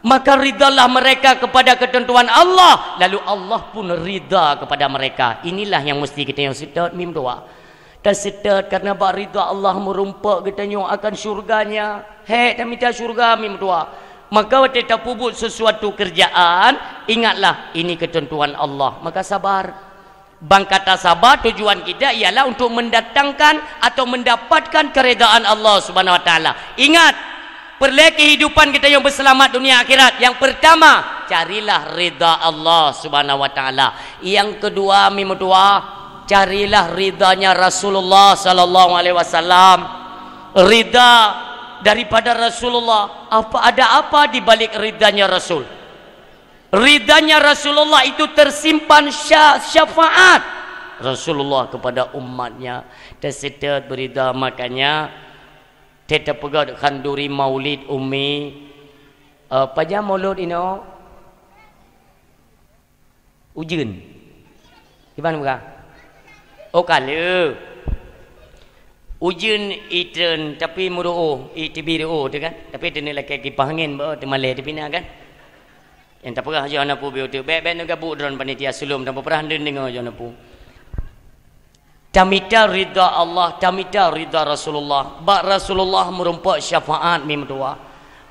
maka ridalah mereka kepada ketentuan Allah, lalu Allah pun rida kepada mereka. Inilah yang mesti kita yang sedar mim doa. Dan sedar karena bak rida Allah merumpak kita yang akan syurganya. Hei, tak minta syurga mim doa. Maka waktu tak pubut sesuatu kerjaan, ingatlah ini ketentuan Allah. Maka sabar. Bang kata sabar, tujuan kita ialah untuk mendatangkan atau mendapatkan keredaan Allah Subhanahu Wa Taala. Ingat, perlu kehidupan kita yang berselamat dunia akhirat. Yang pertama, carilah ridha Allah Subhanahu Wa Taala. Yang kedua, carilah ridhanya Rasulullah sallallahu alaihi wasallam. Ridha daripada Rasulullah. Ada apa di balik ridhanya Rasul? Ridhanya Rasulullah itu tersimpan syafaat Rasulullah kepada umatnya. Tersedia beridha, makanya tetap pegang khanduri maulid umi. Apa jam maulud ini? Ujun. Gimana bukan? Oh kala. Ujun itren tapi muruh itibiro tu kan. Tapi dia ni laki kipas angin bawa tu malai di pina kan. Yang tak pernah jangan apa biu tu. Baik nak gabuk dron panitia sulum tanpa pernah dengar jangan apa. Tamita ridha Allah, tamita ridha Rasulullah. Bak Rasulullah merumpak syafaat mim doa.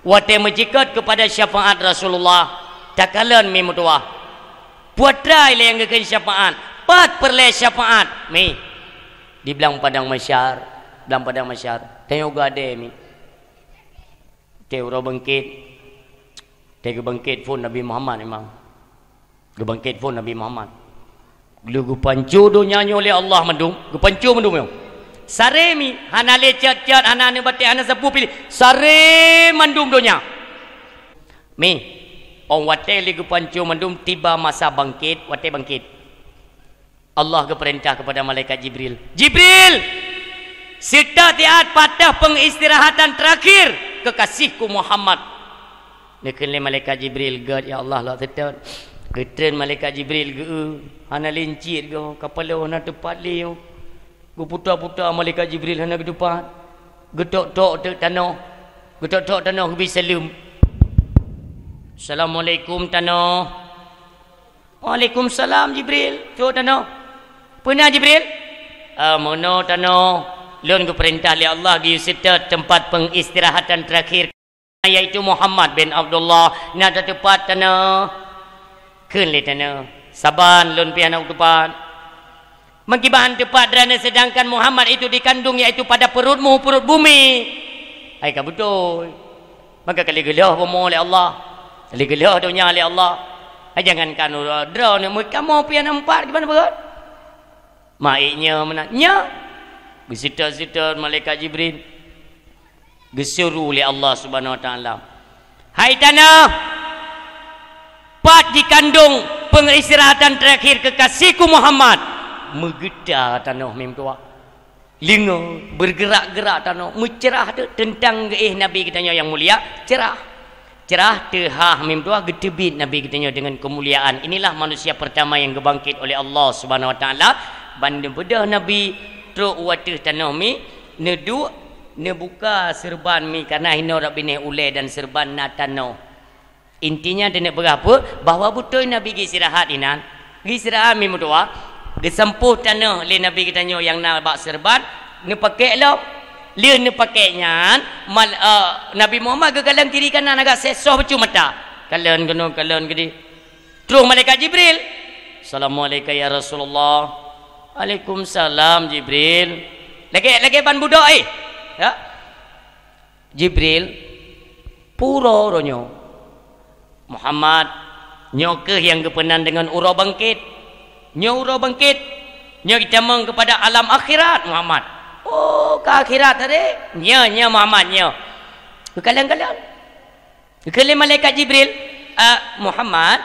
Wate menjikat kepada syafaat Rasulullah. Takalan mim doa. Puatra yang ngeken syafaat. Pat perle syafaat mi. Di belang padang masyar, belang padang masyar. Tengok gade mi. Teuro bangkit. Tega bangkit pun Nabi Muhammad memang. Gebangkit pun Nabi Muhammad. Lu pancu do nyanyi oleh Allah mendung, gu pancu mendung yo. Sare mi hana le cat-cat hana ne batik hana sapu pilih. Sare mendung donya. Mi on wate le gu pancu mendung tiba masa bangkit, wate bangkit. Allah ke perintah kepada malaikat Jibril. Jibril, sita tiat patah pengistirahatan terakhir kekasihku Muhammad. Nekele malaikat Jibril, God ya Allah lah tetap. Ketren malaikat Jibril ke hana lincit ke kepala hana tepat leo. Gu putar-putar malaikat Jibril hana ke depan. Getok-tok te tanah. Getok-tok tanah ke salam. Assalamualaikum tanah. Waalaikumsalam Jibril. Tok tanah. Pernah Jibril? Mono tanah. Lon ke perintah oleh Allah di serta tempat pengistirahatan terakhir iaitu Muhammad bin Abdullah. Nak tepat tanah. Kenle tanah. Saban lon pi anak tepat. Mengkibahan tepat kerana sedangkan Muhammad itu dikandung iaitu pada perutmu, perut bumi. Hai ka betul. Maka kali gelah bomo oleh Allah. Kali gelah dunia oleh Allah. Hai jangankan dra ni kamu pi anak empat gimana berat? Maiknya menanya. Bersita-sita malaikat Jibril. Disuruh oleh Allah Subhanahu Wa Taala. Hai tanah, pat dikandung pengistirahatan terakhir kekasihku Muhammad. Megedar tanah mim tua. Linga bergerak-gerak tanah. Mencerah tu tentang Nabi kita yang mulia, cerah. Cerah tehah mim tua getebit Nabi kita dengan kemuliaan. Inilah manusia pertama yang gebangkit oleh Allah Subhanahu Wa Taala. Banding bedah Nabi truk watih tanah mi nedu ne buka serban mi karena hina rak bini ulai dan serban natano. Intinya dia nak berapa? Bahawa betul Nabi gi istirahat inan. Gi istirahat mi doa. Disempuh tanah le Nabi kita yang nak bak serban, ne pakai lo. Dia ne pakainya Nabi Muhammad ke kalan kiri kanan agak sesoh becu mata. Kalan gedi. Terus malaikat Jibril. Assalamualaikum ya Rasulullah. Waalaikumsalam Jibril. Lagi ban budak ya. Jibril pura ronyo Muhammad nyokeh yang kepenan dengan ura bangkit. Ura bangkit. Kita meng kepada alam akhirat Muhammad. Oh, ke akhirat tadi. Nya Muhammad nya. Kalian. Kalian malaikat Jibril, Muhammad,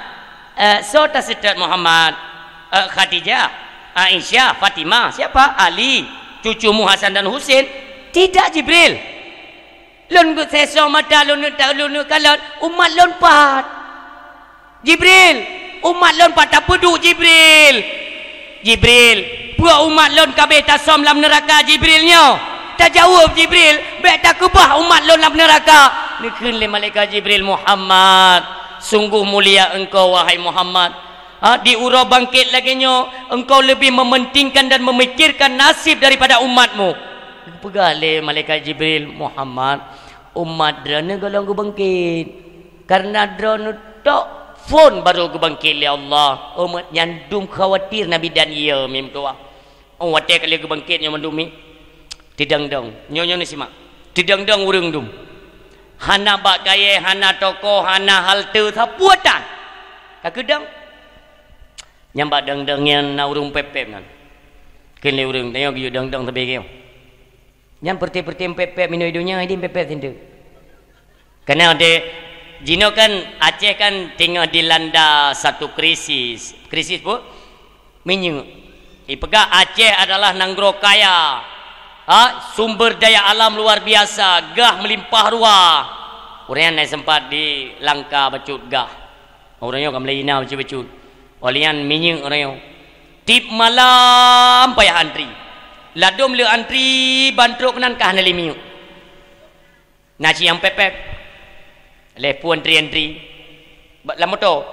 so tasitrat Muhammad, Khadijah, Aisyah, Fatimah, siapa? Ali, cucumu Hasan dan Husain. Tidak Jibril. Lon gut seso mata lon kalon umat lon pat. Jibril, umat lon pat tak peduk Jibril. Buat umat lon kabeh tasom dalam neraka Jibrilnya. tak jawab Jibril, baik tak kubah umat lo nak neraka. Nikun le malaikat Jibril, Muhammad, sungguh mulia engkau wahai Muhammad. Di urau bangkit lagi nyo, engkau lebih mementingkan dan memikirkan nasib daripada umatmu. Pegang le malaikat Jibril, Muhammad, umat drone kalau aku bangkit. Karena drone tok phone baru aku bangkit le Allah. Umat nyandum khawatir Nabi dan ia mim tua. Watek kali aku bangkit nyo mandumi. Tidang-dang, nyo ni simak. Tidang-dang urang dum. Hana bak kaya, hana toko, hana halte sapuatan. Kakudang nyambat dang-dang yang na urung pep-pep nan. Kene urung tengok you dang-dang tabe keo. Nyam perti-perti pep-pep mino hidungnya ini pep-pep tindu. Karena ada Jino kan Aceh kan tengah dilanda satu krisis. Krisis pun minyu. Ipega Aceh adalah nanggro kaya. Sumber daya alam luar biasa, gah melimpah ruah. Orang yang sempat di Langka bacut gah. Orangnya kan Melayu bacut. Walian minyak orang tip malam payah antri. Ladom le antri bantruk nan kah nali minyak. Naci yang pepek. Lepu antri. La motor.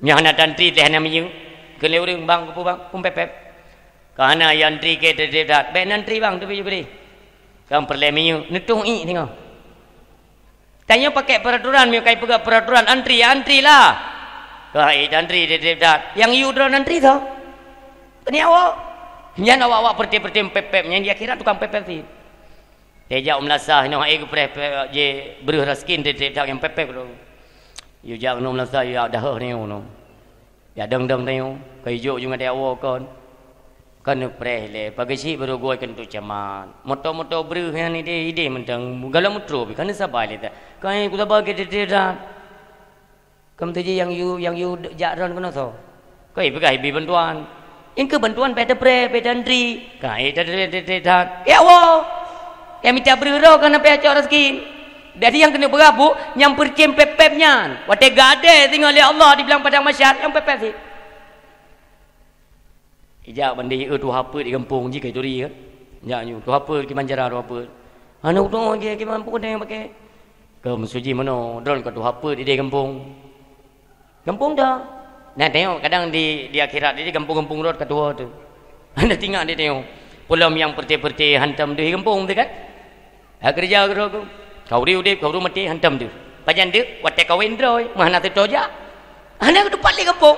Nya nak antri teh na minyak. Kele urang bang ku bang pum pepek. Kana yang antri ke dedat. Be antri bang tu beri. Kang perle minyak netung i tengok. Tanya pakai peraturan, mi kai pegang peraturan antri lah. Kai antri dedat. Yang you drone antri tau. Ni awak. Nyan awak perti-perti pepep nya dia kira tukang pepep ti. Teja umlasah no ai gepre je beruh raskin dedat yang pepep tu. You jak no umlasah you dah ni no. Ya dang-dang tengok. Kai jo juga dia awak kon. Kan preh le pagi si baru goi kan tu camat. Moto-moto beruh yang ni dia ide mentang galau mutro bi kan sabai le ta. Kai ku sabar ke dedat. Kamu tu je yang you jakron kono so. Kai pegai bi bantuan. Ingke bantuan pada pre pada antri. Kai dah. Ya Allah. Yang minta berero kan apa acak rezeki. Jadi yang kena berabu yang percem pepepnya. Wate gade tinggal oleh Allah di bilang padang masyarakat yang pepep si. Ijak bandi tu apa di kampung ji kai turi ke. Ya you tu apa di Manjara tu apa. Anak tu je ke mampu yang pakai. Kamu suji mana drone kau tu apa di kampung. Kampung dah. Nah tengok kadang di akhirat di kampung-kampung road ketua tu. Anda tinggal dia tengok. Pulau yang perti-perti hantam di kampung tu kan. Kerja tu. Kau riudip, kau mati hantam tu. Pajan tu, watak kau endroy. Mana tu toja. Anda tu palik kampung.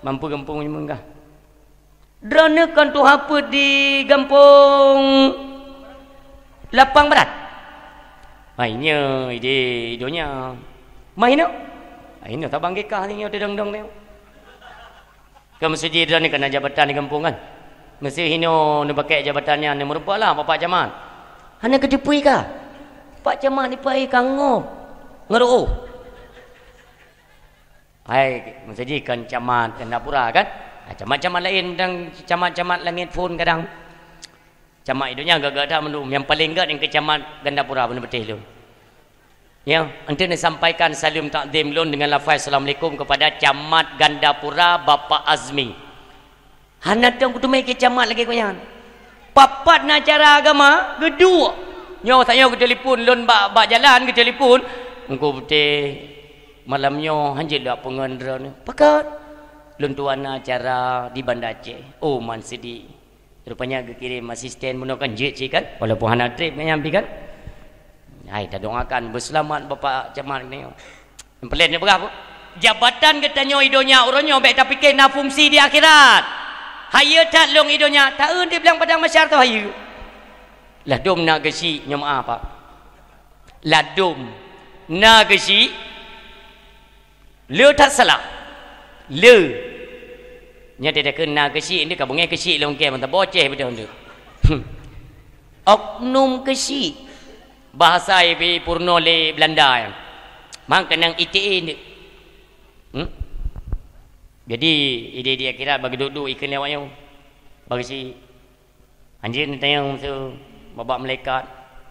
Mampu kampung ni menggah. Drone kan tu apa di kampung Lapang Barat. Mainnya ide idonya. Main no? Ini tak bangkit kah ni ada dong-dong ni. Kamu suji dah ni kena jabatan di kampung kan. Mesti hino ni pakai jabatannya ni merupalah Bapak Camat. Hanya kedepui kah? Pak Camat ni pai kango. Ngeru. Hai, mesti kan camat Gandapura kan? Camat-camat lain dan camat-camat langit pun kadang. Camat hidupnya agak-agak dah mendum. Yang paling gak yang ke camat Gandapura benar betul lu. Ya, anda nak sampaikan salam takdim lun dengan lafaz assalamualaikum kepada Camat Gandapura Bapak Azmi. Hanat tang kutu mai ke camat lagi koyan. Papat nak acara agama kedua. Nyo tanya ke telefon lun bak jalan ke telefon. Engko betul malamnya hanjil dak pengendra ni. Pakat lun tuan acara di Bandar Aceh. Oh man sedih. Rupanya ke kirim asisten menggunakan jet kan. Walaupun hanat trip nyampi kan. Hai, kita doakan berselamat Bapak Camat ni. Yang pelik ni berapa? Jabatan katanya idonya orangnya baik tapi kena fungsi di akhirat. Haya tak long idonya. Tak dia bilang pada masyarakat haya. Ladum nak gesi nyom apa? Ladum nak gesi. Le tak salah. Le. Nya dia kena gesi ni kabungnya gesi long ke mantap boceh betul tu. Oknum gesi. Bahasa ibi purno le Belanda yang mang kenang ITE ni. Jadi ide dia kira bagi duduk ikan lewatnya bagi si anjir ni tayang tu babak malaikat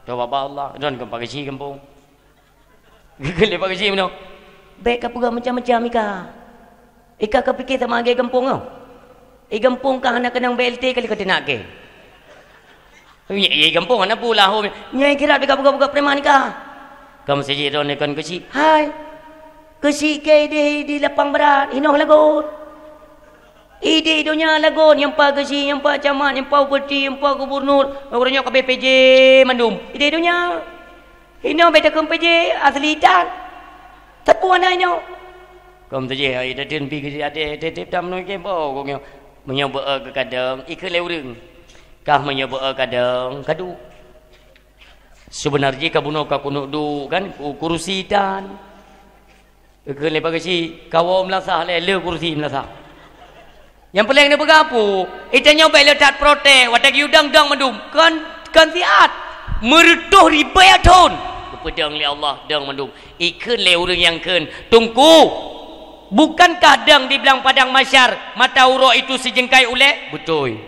tu babak Allah dan ke bagi si kampung gele bagi si mana baik ka pegang macam-macam ika ka fikir sama age kampung kau kampung ka hana kenang BLT kali ka nak ke Nyai kampung anak pula ho. Nyai kira buka preman kah? Kamu saja ron kan kesi. Hai. Kesi ke di lapang berat. Inoh lagu. Ide donya lagu yang pa kesi, yang pa camat, yang pa bupati, yang pa gubernur, orangnya ke BPJ Mandum. Ide donya. Inoh beta ke PJ asli dan. Tepu anaknya. Kamu saja ai daden pi ke ada tam noi ke bo ko menyoba ke kadang ikut leureng. Kah menyoba kadang kadu. Sebenarnya kabuno ka kuno du kan kursi dan. Ke lepa kesi kawom lasah le kursi lasah. Yang paling dia bergapu, itanya baik letak protek, watak yudang dang mandum, kan siat, meretuh ribayat ton. Pedang li Allah dang mandum, ikan le orang yang ken, tunggu, bukankah dang dibilang padang masyar, mata urok itu sejengkai ulek? Betul.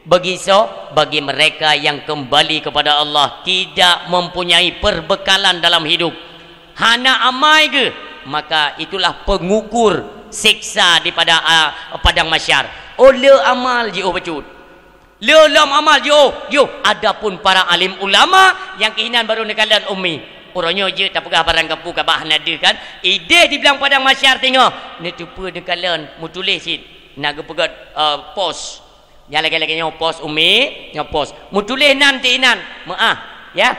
Bagi mereka yang kembali kepada Allah, tidak mempunyai perbekalan dalam hidup, hana amai ke, maka itulah pengukur siksa di pada padang masyar. Le amal je becut. Le lam amal je. Adapun para alim ulama yang kehinan baru nekalan ummi. Orangnya je tak pegah barang kapu ka bah nada kan. Ide dibilang padang masyar tengok. Ni tupa nekalan mu tulis sit. Nak pegat pos. Yang lagi-lagi nyo pos ummi, nyo pos. Mu tulis nanti nan. Maah ya.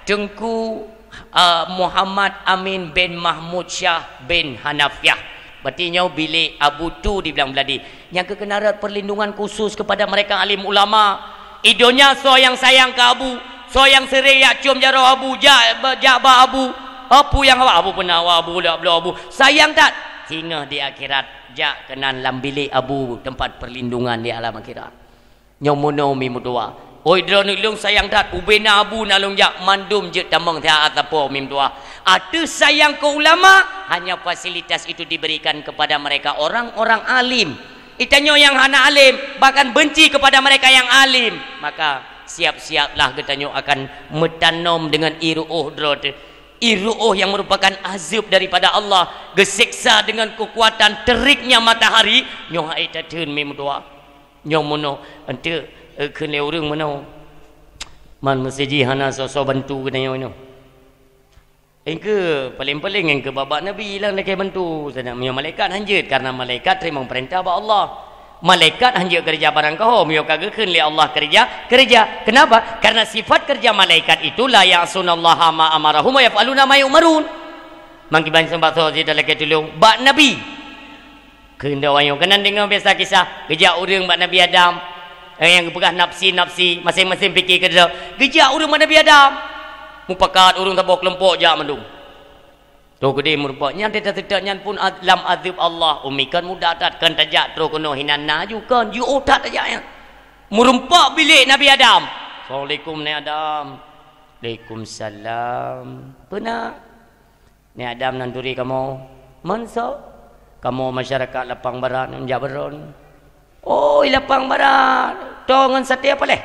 Tengku Muhammad Amin bin Mahmud Syah bin Hanafiah. Berarti nyau bilik Abu tu dibilang beladi. Yang kekenaran perlindungan khusus kepada mereka alim ulama. Idonya so yang sayang ke Abu, so yang sering yak cium jarah Abu, jabah Abu. Apa yang Abu pernah Abu Abu. Sayang tak? Hingga di akhirat jak kenan dalam bilik Abu, tempat perlindungan di alam akhirat. Nyau mono mi mudua. Oi drone lung sayang dat ubena Abu nalung jak mandum je tamang dia atapo mim tua. Ada sayang ke ulama, hanya fasilitas itu diberikan kepada mereka orang-orang alim. Itanyo yang hana alim, bahkan benci kepada mereka yang alim. Maka siap-siaplah ketanyo akan metanom dengan iru'uh drone. Iru'uh yang merupakan azab daripada Allah, gesiksa dengan kekuatan teriknya matahari. Nyoh aitatun mim tua. Nyoh mono ente kena orang mana man mesti hana so bantu kena yo no engke paling-paling engke babak nabi lah nak bantu sana mio malaikat hanjut karena malaikat terima perintah ba Allah. Malaikat hanjut kerja barang kau mio kagak li Allah kerja kenapa? Karena sifat kerja malaikat itu la ya'sunallaha ma amarahum wa yaf'aluna ma yu'marun. Mangkiban sembah so di dalam ketulung ba nabi kena wayo kenan dengar biasa kisah kerja orang ba Nabi Adam yang pegah nafsi masing-masing fikir kerja gejak urang Nabi Adam mupakat urang tabok kelompok jak mandung tu gede merupanya tidak pun lam azab Allah umikan muda tatkan tajak tro kono hinana jukan ju otat aja ya merumpak bilik Nabi Adam. Assalamualaikum Nabi Adam. Waalaikumsalam. Pernah Nabi Adam nanduri kamu manso kamu masyarakat lapang barat menjabaron. Oh, lapang barat. Tongan sate apa leh?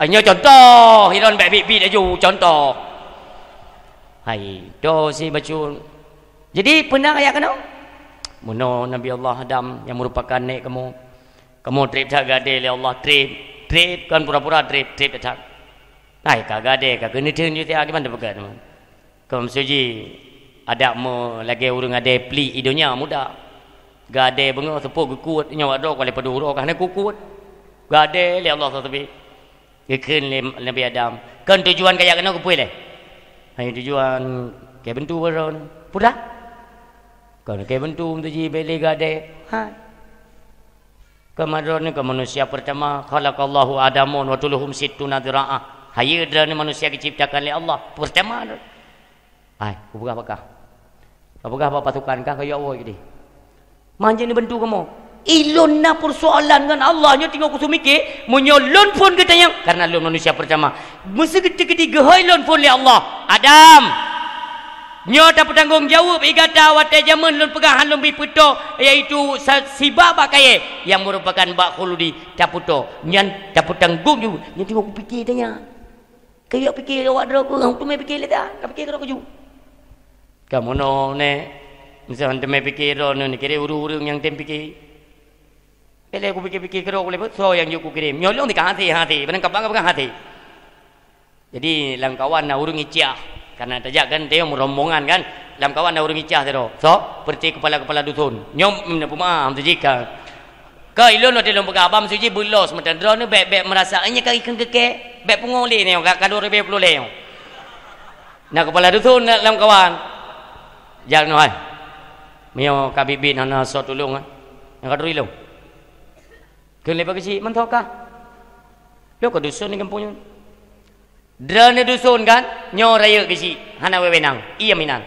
Hanya contoh, hiron baik bibit aja contoh. Hai, do si bacul. Jadi pernah ayat kena? Muno Nabi Allah Adam yang merupakan nek kamu. Kamu trip tak gade le Allah trip kan pura-pura trip tak. Hai kagade kagak ni tun juta gimana begat. Kamu suji ada mo lagi urang ada pli idonya muda. Gade bengo sepuk kuat nyawa do kali padu ro kana kuat. Gade le Allah tapi. Kekeun le Nabi Adam. Kan tujuan kaya kena kupui le. Hai tujuan ke bentu baron. Pudah. Kan ke bentu tu ji bele gade. Ha. Kemaron ke manusia pertama khalaqallahu Adamun wa tuluhum sittuna dira'ah. Haye dan manusia diciptakan oleh Allah pertama. Hai, ku buka apakah? Apakah apa pasukan kah kaya Allah gini? Manja ni bantu kamu. Ilon na persoalan dengan Allah nya tengok aku mikir, menyolon pun kita yang karena lon manusia pertama. Mesti ketiga hai lon pun li Allah. Adam. Nyo tak bertanggung jawab igata wate zaman lon pegahan lon biputo iaitu sibab bakaye yang merupakan bak khuludi taputo. Nyan tak bertanggung jawab. Nya tengok aku fikir tanya. Kayak fikir awak dro aku, tu mai fikir dah. Kau fikir aku ju. Kamu no ne misalnya temai fikir ni kira urung-urung yang tem fikir. Ele aku fikir-fikir kira aku lepas so yang aku kirim. Nyolong di hati, benar kapang hati. Jadi lam kawan na urung icah karena tajak kan dia rombongan kan lam kawan na urung icah tu so seperti kepala dusun nyom minta maaf tu jika ke ilun lo dalam pegabam suji bulos macam drone bek merasa anya ka ikan keke bek pungoli ni ka 2020 le na kepala dusun lam kawan jangan noi mio kabibin hana so tulung yang kadri lo ke lepa kecil mentoka lo ke dusun ni kampungnya drone dusun kan nyo raya kecil hana wewenang iya minang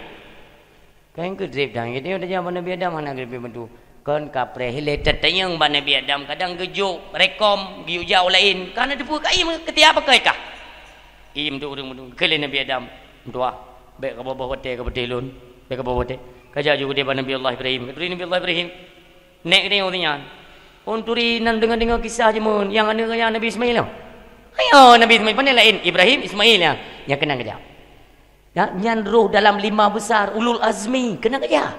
kan ke drip dah dia dah zaman Nabi Adam hana ke bentu kan kapre hele tetayang ban Nabi Adam kadang gejuk rekom giu jauh lain kan ada pun kai ketia apa kai kah im tu urang ke Nabi Adam tua baik ke bawah hotel ke betelun baik ke bawah hotel kaja juga dia Nabi Allah Ibrahim keduri Nabi Allah Ibrahim nek dia orangnya unturi nan dengar kisah je mun yang ada yang Nabi Ismail ayo Nabi Ismail pandai lain Ibrahim Ismail yang kena kerja ya nyan roh dalam 5 besar ulul azmi kena kerja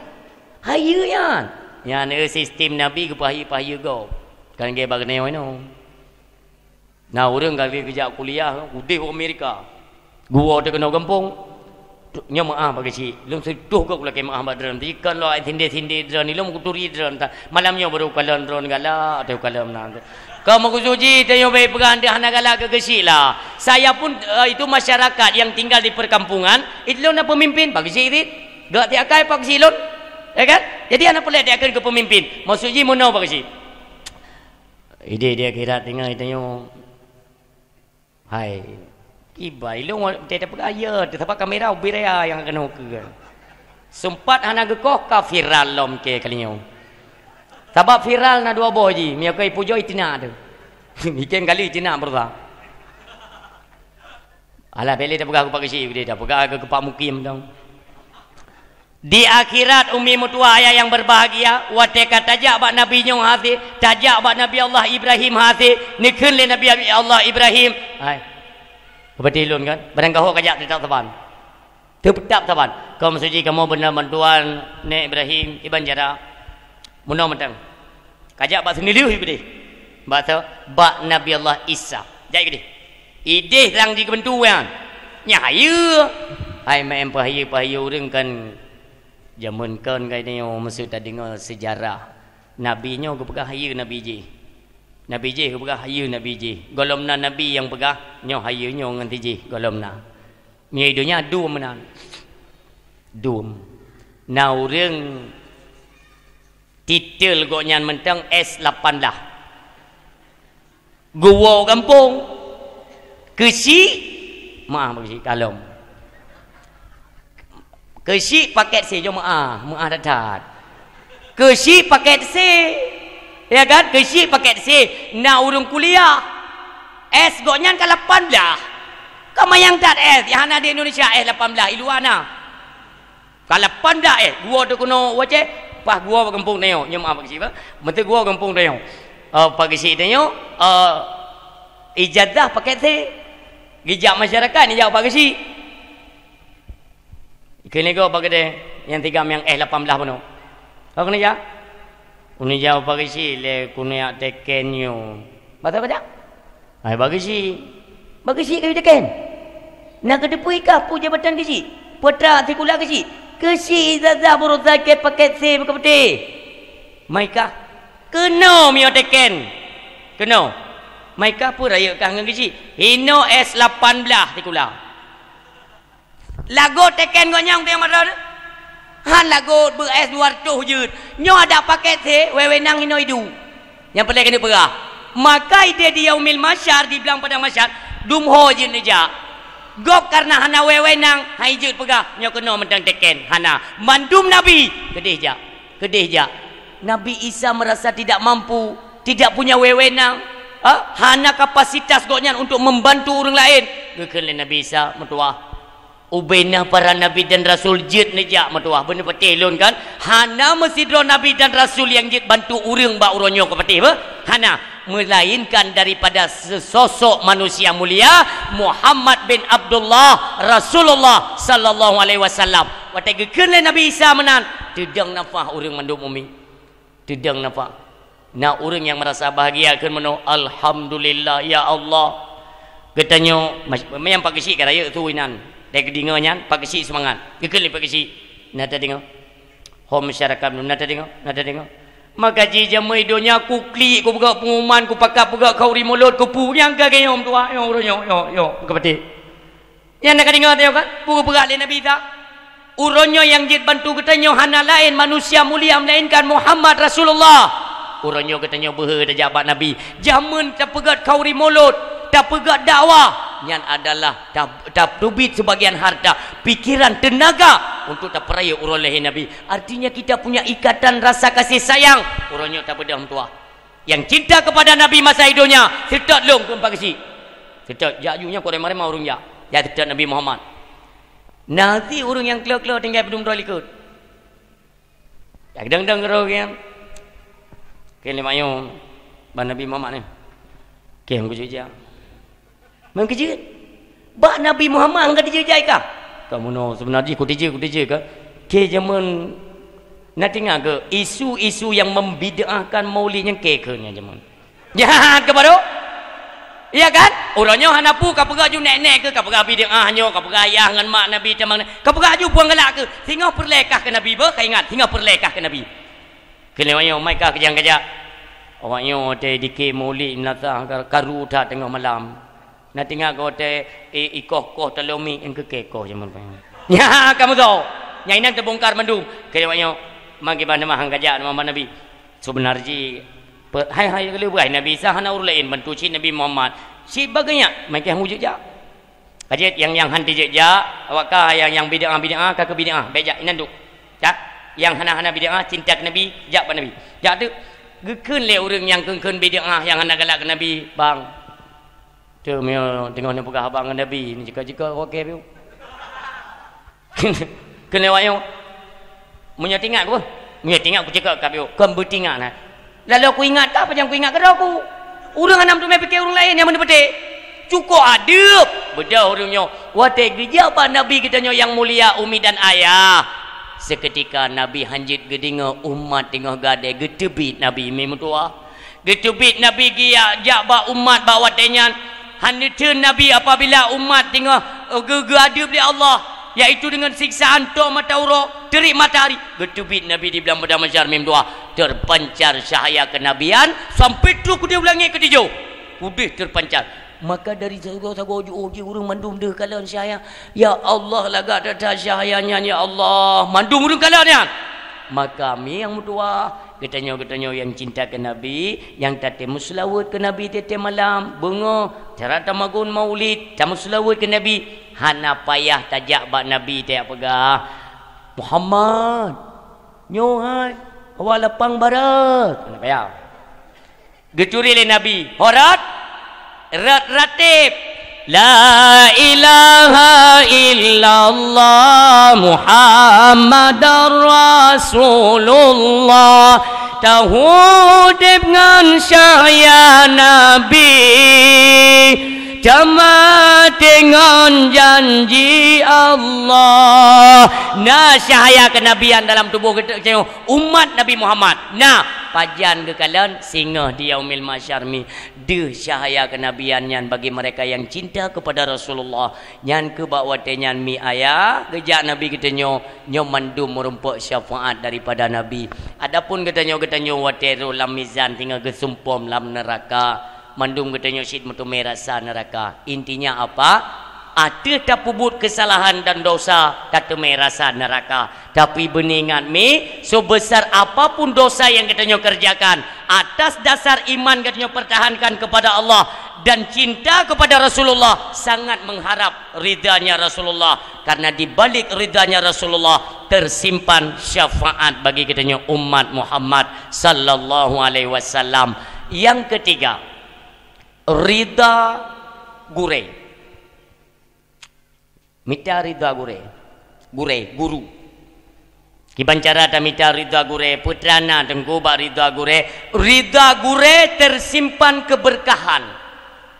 hayu yan yang sistem Nabi ke pahaya go kan ge bag neo no nah urang kali kerja kuliah udah ke Amerika gua ada kena kampung nya maaf bagi si lum seduh kau lagi maaf badran ikan lo tinde dran ni lum kuturi dran malamnya baru kalan dran gala atau kalam nang kamu kusuji tayo bayi pegang dia hana gala ke gesila saya pun itu masyarakat yang tinggal di perkampungan itu na pemimpin bagi si itu gak tiakai pak silun ya kan jadi anak pelak dia akan ke pemimpin maksudnya mono bagi si ide dia kira tinggal itu hai ibai lu dia dapat ayat dapat kamera ubiraya yang akan hukum sempat hana gekoh ka viral lom ke kalinya sebab viral na 2 boji mia kai pujo itina tu ikan kali itina berta ala beli dah pegang pak kisi dia dah pegang ke pak mukim dong di akhirat umi mutua ayah yang berbahagia wateka tajak bak nabi nyong hati tajak bak nabi Allah Ibrahim hati nikun le nabi Allah Ibrahim hai betilun kan barang kau kajak tidak teban tetap teban kau suci kamu benar bantuan ne Ibrahim iban jara muno mentang kajak bak sendiri ibdi bak tu bak Nabi Allah Isa jai gede ide lang di kebentuan nyaya ai mai pahayu urang kan zaman kan kai ni mesti tak dengar sejarah nabi nya ke pegang hayu nabi ji ke pegang hayu nabi ji golomna nabi yang pegang nya hayu nya nganti ji golomna mi hidunya dua menan dum na urang titel goknyan mentang S18 gua kampung kesi maaf bagi kalom kesi paket C jo maaf dadat kesi paket C ya kan kesi paket C na urung kuliah S goknyan ka 18 kamayang tat S yang ada di Indonesia S18 iluana ka 18 gua tu kuno wace pas gua kampung neo nya maaf bagi siapa menteri gua kampung neo pagi si neo ijazah paket C gijak masyarakat ni jauh pagi si kini kau pakai deh yang 3 yang 18 pun kau kena ja uni jauh pagi si le kunia tekenyo betul betul ai bagi si kau teken nak kedepui kah pu jabatan ke si putra tikula ke si kesi ijazah baru zakit paket C betul maika kena mio teken kena maika pun raya kah ngan kesi hino S18 tikula lagu teken gonyang tu yang mana tu han lagu ber S200 je nyo ada paket C wewe nang hino hidu yang pelai kena perah maka ide di yaumil masyar dibilang pada masyar dumho je neja gop karena hana wewe nang haijut pegah nyo kena mentang teken hana mandum nabi kedih ja Nabi Isa merasa tidak mampu tidak punya wewe nang hana kapasitas goknya untuk membantu orang lain gekeun Nabi Isa metuah ubainah para nabi dan rasul jid nejak metuah bener petelun kan hana mesidro nabi dan rasul yang jid bantu urang ba uronyo ke petih ba hana melainkan daripada sesosok manusia mulia Muhammad bin Abdullah Rasulullah sallallahu alaihi wasallam watai gekeun Nabi Isa menan tidang nafah urang mandum umi tidang nafah na urang yang merasa bahagia keun meno alhamdulillah ya Allah Katanya yang pak kesi kaya tu inan. Dai kedingannya pak kesi semangat. Kekeli pak kesi. Nata tengok. Hom masyarakat nata tengok. Maka ji jamai donya ku klik ku buka pengumuman ku pakak buka kau rimolot ku punyang ka kayom tua yo kepati. Yang nak dengar tengok kan? Buku berat le Nabi tak. Uronyo yang jid bantu katanya hana lain manusia mulia melainkan Muhammad Rasulullah. Uronyo katanya beha dah jabat Nabi. Jaman tak pegat kau rimolot, tak pegat dakwah. Yang adalah tak dubit sebagian harta, pikiran, tenaga untuk tak peraya uron leher Nabi. Artinya kita punya ikatan rasa kasih sayang. Uronyo tak pedang tua. Yang cinta kepada Nabi masa hidupnya, setak long ke empat kesi. Setak jajunya korang marah urung ya. Ya setak Nabi Muhammad. Nanti urung yang keluar-keluar tinggal pedung dua likut. Ya gedang-gedang gerau kan. Kini mayung ban Nabi Muhammad ni. Ke aku jejak. Mang kerja. Ba Nabi Muhammad angkat dijejak kah? Kamu no sebenarnya ku dijejak ke? Ke zaman nak tengok ke isu-isu yang membid'ahkan maulid yang kekenya zaman. Jahat ke baru? Iya kan? Orangnya hanapu kapega ju nek-nek ke kapega bid'ahnya kapega ayah dengan mak Nabi temang. Kapega ju buang gelak ke? Tinggal perlekah ke Nabi be? Kau ingat tinggal perlekah ke Nabi. Kelewanya mereka kejang-kejang. Awaknya te dikir maulid nata karu tak tengah malam. Nak tengok kau te ikoh-koh telumi yang kekekoh zaman pun. Ya kamu tahu. Yang ini terbongkar mendung. Kelewanya magi bana mahang kajak nama Nabi. Sebenarnya hai kalau buai Nabi sahana urlain bantu si Nabi Muhammad. Si bagainya mereka hujud je. Kajian yang hanti je awakkah yang bid'ah ke bid'ah bejak inanduk. Tak? Yang hana-hana bid'ah cinta ke Nabi jak pada Nabi jak tu gekeun le urang yang keun bid'ah yang hana galak ke Nabi bang tu meo tengok ni pegah abang Nabi ni jika-jika okey piu kena wayo munya tinggal apa munya tinggal aku cakap kat piu kan bertinggal nah lalu aku ingat tak apa yang aku ingat kada aku urang anam tu mai fikir urang lain yang mana petik cukup adab bedah urangnya wate geja apa Nabi kitanya yang mulia umi dan ayah. Seketika Nabi hanjit gedinga umat tengah gadai getebit Nabi memutua getebit Nabi gia jak ba umat bawa tenyan hanitun Nabi apabila umat tengah gegadab di Allah yaitu dengan siksaan to mata uro terik matahari getebit Nabi di belah medan masyar memutua terpancar cahaya kenabian sampai tu kuda ulangi ke dijauh kuda terpancar. Maka dari sago uji urang mandum deh kalian cahaya. Ya Allah lagak data cahayanya ya Allah. Mandum urang kalian. Maka kami yang mutua katanya yang cinta ke Nabi, yang tate muslawat ke Nabi tete malam, bunga, cara tamagun maulid, tamu selawat ke Nabi, hana payah tajak bak Nabi te pegah. Muhammad. Nyohai, awalapang barat. Hana payah. Geturi le Nabi. Horat ratib la ilaha illallah Muhammadar Rasulullah tauhid dengan syahya Nabi jamaah dengan janji Allah. Nah syahaya kenabian dalam tubuh kita umat Nabi Muhammad. Nah pajan ke kalian singa di yaumil masyarmi de syahaya kenabian yang bagi mereka yang cinta kepada Rasulullah yang ke bawatenyan mi ayah gejak Nabi kita nyo mandum merumpuk syafaat daripada Nabi. Adapun kita nyo wateru lam mizan tinggal gesumpom lam neraka mandum katanya syid mutumai rasa neraka. Intinya apa? Ada tak pubut kesalahan dan dosa tak temai rasa neraka. Tapi beningat me sebesar apapun dosa yang katanya kerjakan atas dasar iman katanya pertahankan kepada Allah dan cinta kepada Rasulullah, sangat mengharap ridanya Rasulullah, karena di balik ridanya Rasulullah tersimpan syafaat bagi katanya umat Muhammad sallallahu alaihi wasallam. Yang ketiga, rida gure. Mita rida gure guru kibancara ta mita rida gure putrana tengkuba rida gure tersimpan keberkahan,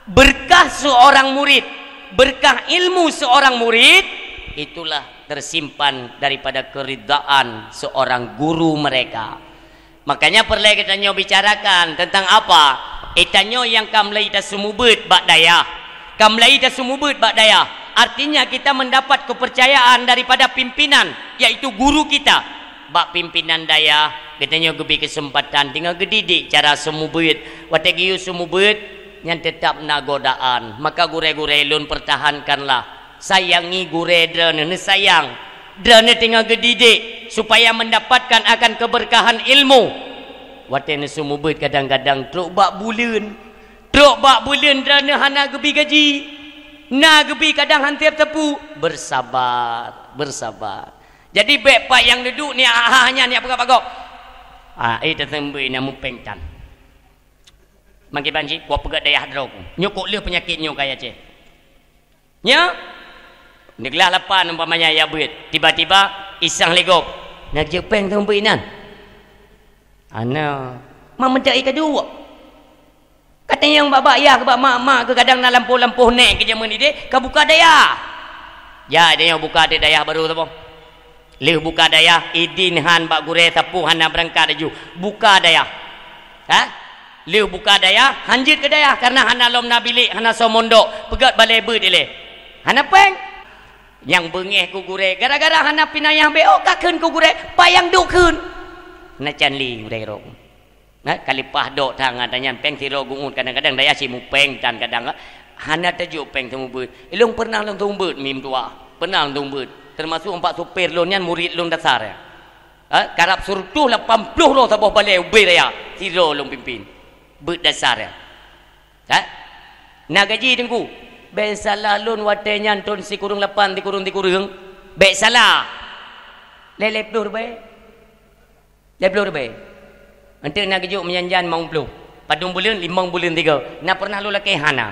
berkah seorang murid, berkah ilmu seorang murid itulah tersimpan daripada keridaan seorang guru mereka. Makanya perlu kita bicarakan tentang apa? Itanyo yang kamlai ta sumubet bak daya. kamlai dah sumubut bak daya. Artinya kita mendapat kepercayaan daripada pimpinan, iaitu guru kita. Bak pimpinan daya, katanya gebi kesempatan tinggal gedidik cara sumubut. Watagiu sumubut yang tetap nak godaan. Maka gure-gure lun pertahankanlah. Sayangi gure drone, sayang. Drone tinggal gedidik supaya mendapatkan akan keberkahan ilmu. Watene sumubut kadang-kadang truk bak bulan. Truk bak bulan drone hana gebi gaji. Na gebi kadang hantir tepu. Bersabar, bersabar. Jadi baik pak yang duduk ni hanya ni apa-apa. Itu tembui namu pengtan. Mangki banji, gua pegat daya hadrok. Nyukuk le penyakitnya kaya ce. Nya? Neglah lapan umpamanya ya buit. Tiba-tiba isang legop. Nak jepeng tembui nan. Ana, memedai kedua. Katanya yang babak ya ke bak mak ke kadang nak lampu-lampu nek ke zaman ni dek, ka buka daya. Ya dia buka daya baru tu. Leh buka daya, idin han bak gure tapu han nak berangkat aju. Buka daya. Ha? Leh buka daya, hanjit ke daya karena han alom na bilik, han so mondok, pegat balai beut ile. Han peng. Yang bengeh ku gure gara-gara han pinayah beok kakeun ku gure, payang duk keun. Na chan li gure rong. Nah, kalipah dok tangan tanya peng tiro gungut kadang-kadang daya si mupeng dan kadang hana tajuk peng temu beut. Ilung pernah long temu beut mim tua. Pernah long temu beut. Termasuk empat supir lon yan murid lon dasar ya. Karap surtuh 80 lo tabah balai ubi daya. Tiro long pimpin. Beut dasar ya. Nak gaji dengku. Be salah lon watenya ton si kurung 8 ti kurung. Be salah. Lelep dur be. Leplur be. Nanti nak kejuk menjanjan mau puluh. Padung bulan 5 bulan 3. Nak pernah lu laki hana.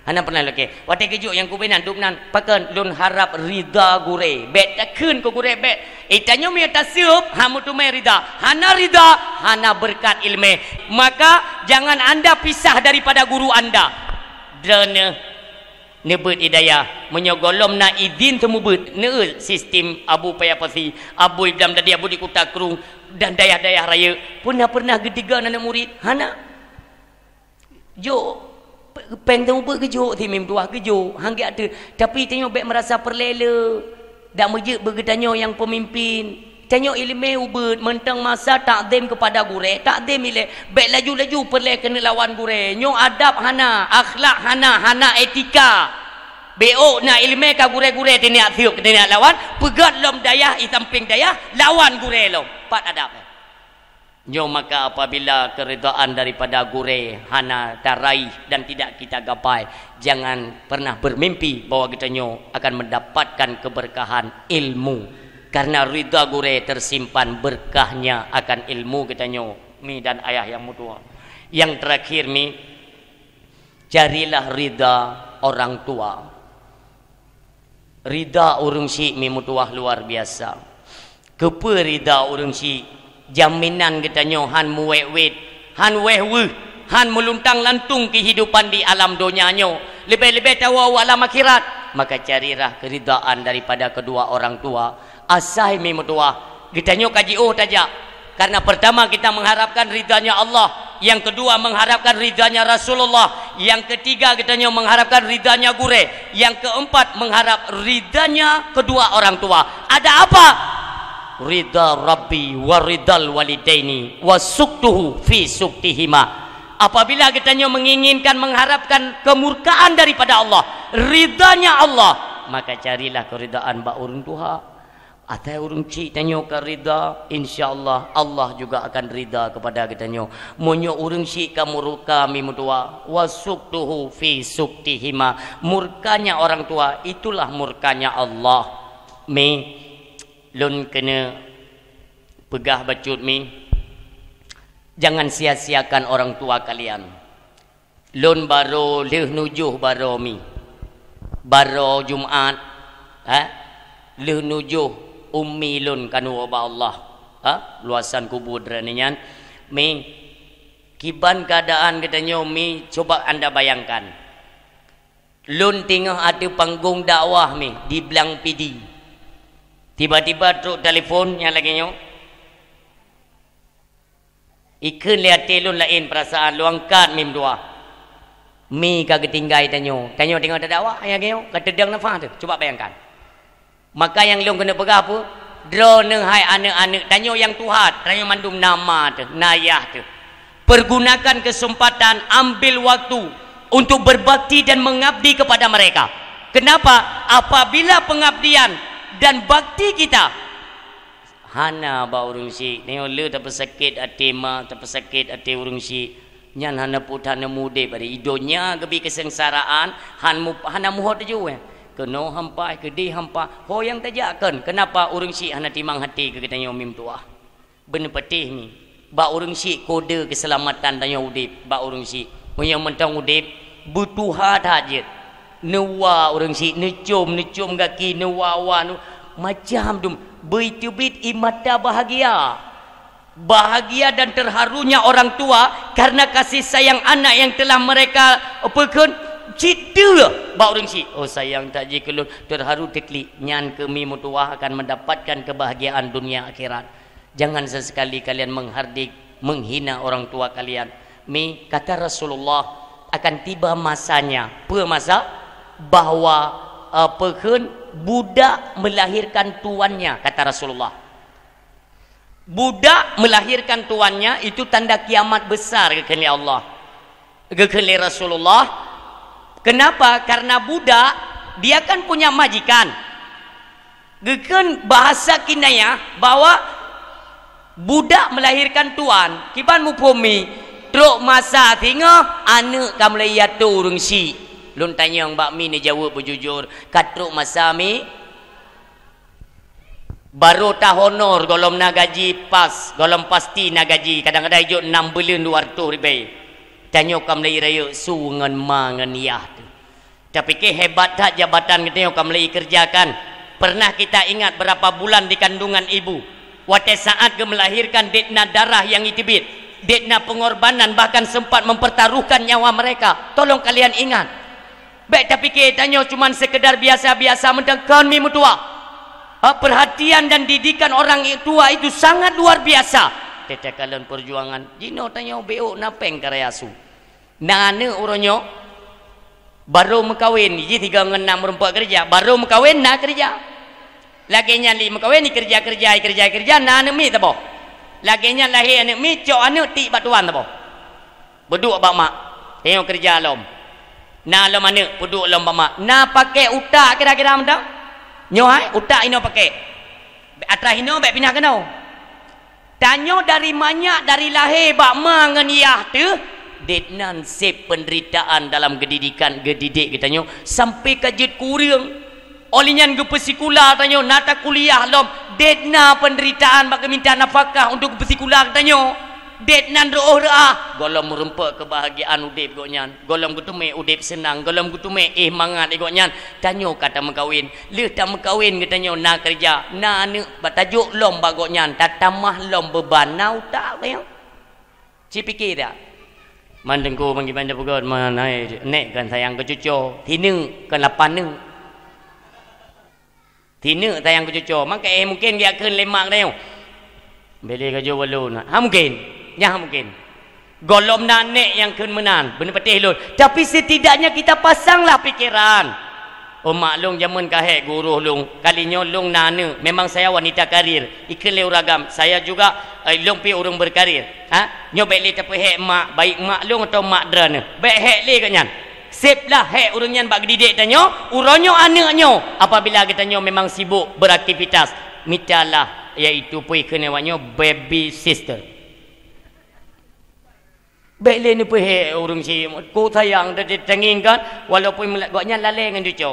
Hana pernah laki. Waktu kejuk yang kubenan duk nan pakan lun harap rida gure. Bet takun ku gure bet. Itanyo mi tasiup hamu tu me rida. Hana rida, hana berkat ilmu. Maka jangan anda pisah daripada guru anda. Drone nebut hidayah menyogolom na idin temubut ne sistem abu payapasi abu ibdam tadi abu di kota Krung dan dayah-dayah raya pernah ketiga anak murid hana jo peng temubut kejo timim dua kejo hanggi ada tapi tengok baik merasa perlela dak mejek bergedanyo yang pemimpin tengok ilmu ubud mentang masa takdim kepada gure takdim ile baik laju-laju perle kena lawan gure nyo adab hana akhlak hana etika BO na ilmu ka gure-gure tiniak thiuk tiniak lawan pegat lom dayah itamping dayah lawan gure lom pat adab nyo maka apabila keridaan daripada gure hana tarai dan tidak kita gapai jangan pernah bermimpi bahwa kita nyo akan mendapatkan keberkahan ilmu karena ridha gure tersimpan berkahnya akan ilmu kita nyo mi dan ayah yang mutua. Yang terakhir mi carilah ridha orang tua. Ridha urang si mi mutua luar biasa. Kepe ridha urang si jaminan kita nyo han muwewet, han wehwe, han meluntang lantung kehidupan di alam dunia nyo. Lebih-lebih tahu alam akhirat. Maka carilah keridaan daripada kedua orang tua. Asai mi mutua. Kita nyo kaji tajak. Karena pertama kita mengharapkan ridhanya Allah, yang kedua mengharapkan ridhanya Rasulullah, yang ketiga kita mengharapkan ridhanya gure, yang keempat mengharap ridhanya kedua orang tua. Ada apa? Ridha Rabbi wa ridhal walidaini wa suktuhu fi suktihima. Apabila kita menginginkan mengharapkan kemurkaan daripada Allah, ridhanya Allah, maka carilah keridaan ba urang tua. Atau urang cik tanyo ka ridha, insyaallah Allah juga akan ridha kepada kita nyo. Monyo urang cik ka murka mi mutua, wasuktuhu fi suktihima. Murkanya orang tua itulah murkanya Allah. Mi lun kena pegah bacut mi. Jangan sia-siakan orang tua kalian. Lun baro leh nujuh baro mi. Baro Jumaat, leh nujuh ummi lun kanu ba Allah, luasan kubur dranian mi kiban keadaan katanya mi coba anda bayangkan lun tengah ada panggung dakwah mi di belang PD tiba-tiba truk telefonnya lagi nyo ikan lihat telun lain perasaan lu angkat mim dua Mi kagak tinggai tanyo tengok tak ada awak yang kau kata dang nafas tu. Cuba bayangkan. Maka yang long kena pegang apa? Drone hai anak-anak tanyo yang Tuhan, tanyo mandum nama tu, nayah tu. Pergunakan kesempatan, ambil waktu untuk berbakti dan mengabdi kepada mereka. Kenapa? Apabila pengabdian dan bakti kita hana ba urung si tengok le tak pesakit hati mak, tak pesakit hati urung si nyan hana put hana mude pada idonya gebi kesengsaraan hana muhot je keno hampa kedi hampa ho yang tajakan kenapa urung si hana timang hati ke tanya mim tua bener petih ni ba urung si kode keselamatan tanya udip ba urung si punya mentang udip butuh hajat newa urung si necum kaki newa macam dum beitubit imata bahagia dan terharunya orang tua karena kasih sayang anak yang telah mereka apakan cita ba urang si oh sayang tak je kelun terharu tekli nyan kami mutuah akan mendapatkan kebahagiaan dunia akhirat. Jangan sesekali kalian menghardik menghina orang tua kalian. Mi kata Rasulullah akan tiba masanya masa bahwa apakan budak melahirkan tuannya kata Rasulullah. Budak melahirkan tuannya itu tanda kiamat besar kekali Allah, kekali Rasulullah. Kenapa? Karena budak dia kan punya majikan. Geken bahasa kinaya bahwa budak melahirkan tuan. Kiban mupumi truk masa tinga anak kamlayatu urung si. Lun tanya yang bak mi ni jawab berjujur. Katruk masa mi baru tak honor golom na gaji pas golom pasti na gaji kadang-kadang hijau 6 bulan 200 ribu tanya kam lai raya su ngan ma ngan yah tu tapi ke hebat tak jabatan kita kam lai kerjakan. Pernah kita ingat berapa bulan di kandungan ibu waktu saat ke melahirkan detna darah yang itibit detna pengorbanan bahkan sempat mempertaruhkan nyawa mereka. Tolong kalian ingat baik tapi ke tanya cuma sekedar biasa-biasa mendekan mi mutua. Perhatian dan didikan orang tua itu sangat luar biasa. Tete kalian perjuangan. Jino tanya beo napeng karayasu. Nane uronyo baru mengkawin. Jadi 3 6 merempat kerja. Baru mengkawin nak kerja. Lagi nyali mengkawin ni kerja. Nane mi tabo. Lagi nyali lahir anak mi cok anak ti batuan tabo. Berdua bak mak. Tengok kerja lom. Na lom anak berdua lom bak mak. Na pakai utak kira-kira mentang. Nyohai utak ino pakai atrah ino baik pindah kena tanyo dari banyak dari lahir bak mangan iyah tu detnan sep penderitaan dalam gedidik kita nyo sampai kajet kurang olinyan ke pesikula tanyo nata kuliah lom detna penderitaan bak minta nafkah untuk pesikula tanyo detnan roh raah golom merempak kebahagiaan udip goknyan golom gutume udip senang golom gutume mangat goknyan tanyo kata mengkawin le tak mengkawin katanya nak kerja na anu batajuk lom bagoknyan tatamah lom beban nau tak bayang ci fikir dak mandengku bagi bandar pugod mana nek kan sayang ke cucu tinu kan 8 nu tinu sayang ke cucu maka mungkin dia akan lemak dah beli ke jo walun ha mungkin ya mungkin golom nanek yang kemenan benar petih lun tapi setidaknya kita pasanglah pikiran oh maklum zaman kahek guru lung kalinya lung nane memang saya wanita karir ikhle uragam saya juga lung pi urang berkarir ha nyo beli tapi hek mak baik mak lung atau mak drana baik hek le kanyan sip lah hek urang nyan bak didik tanyo uronyo anaknyo apabila kita nyo memang sibuk beraktivitas mitalah iaitu pui kenewanyo baby sister. Baiklah ni peh orang si ku sayang dah ditengingkan walaupun goknya lalai dengan cucu.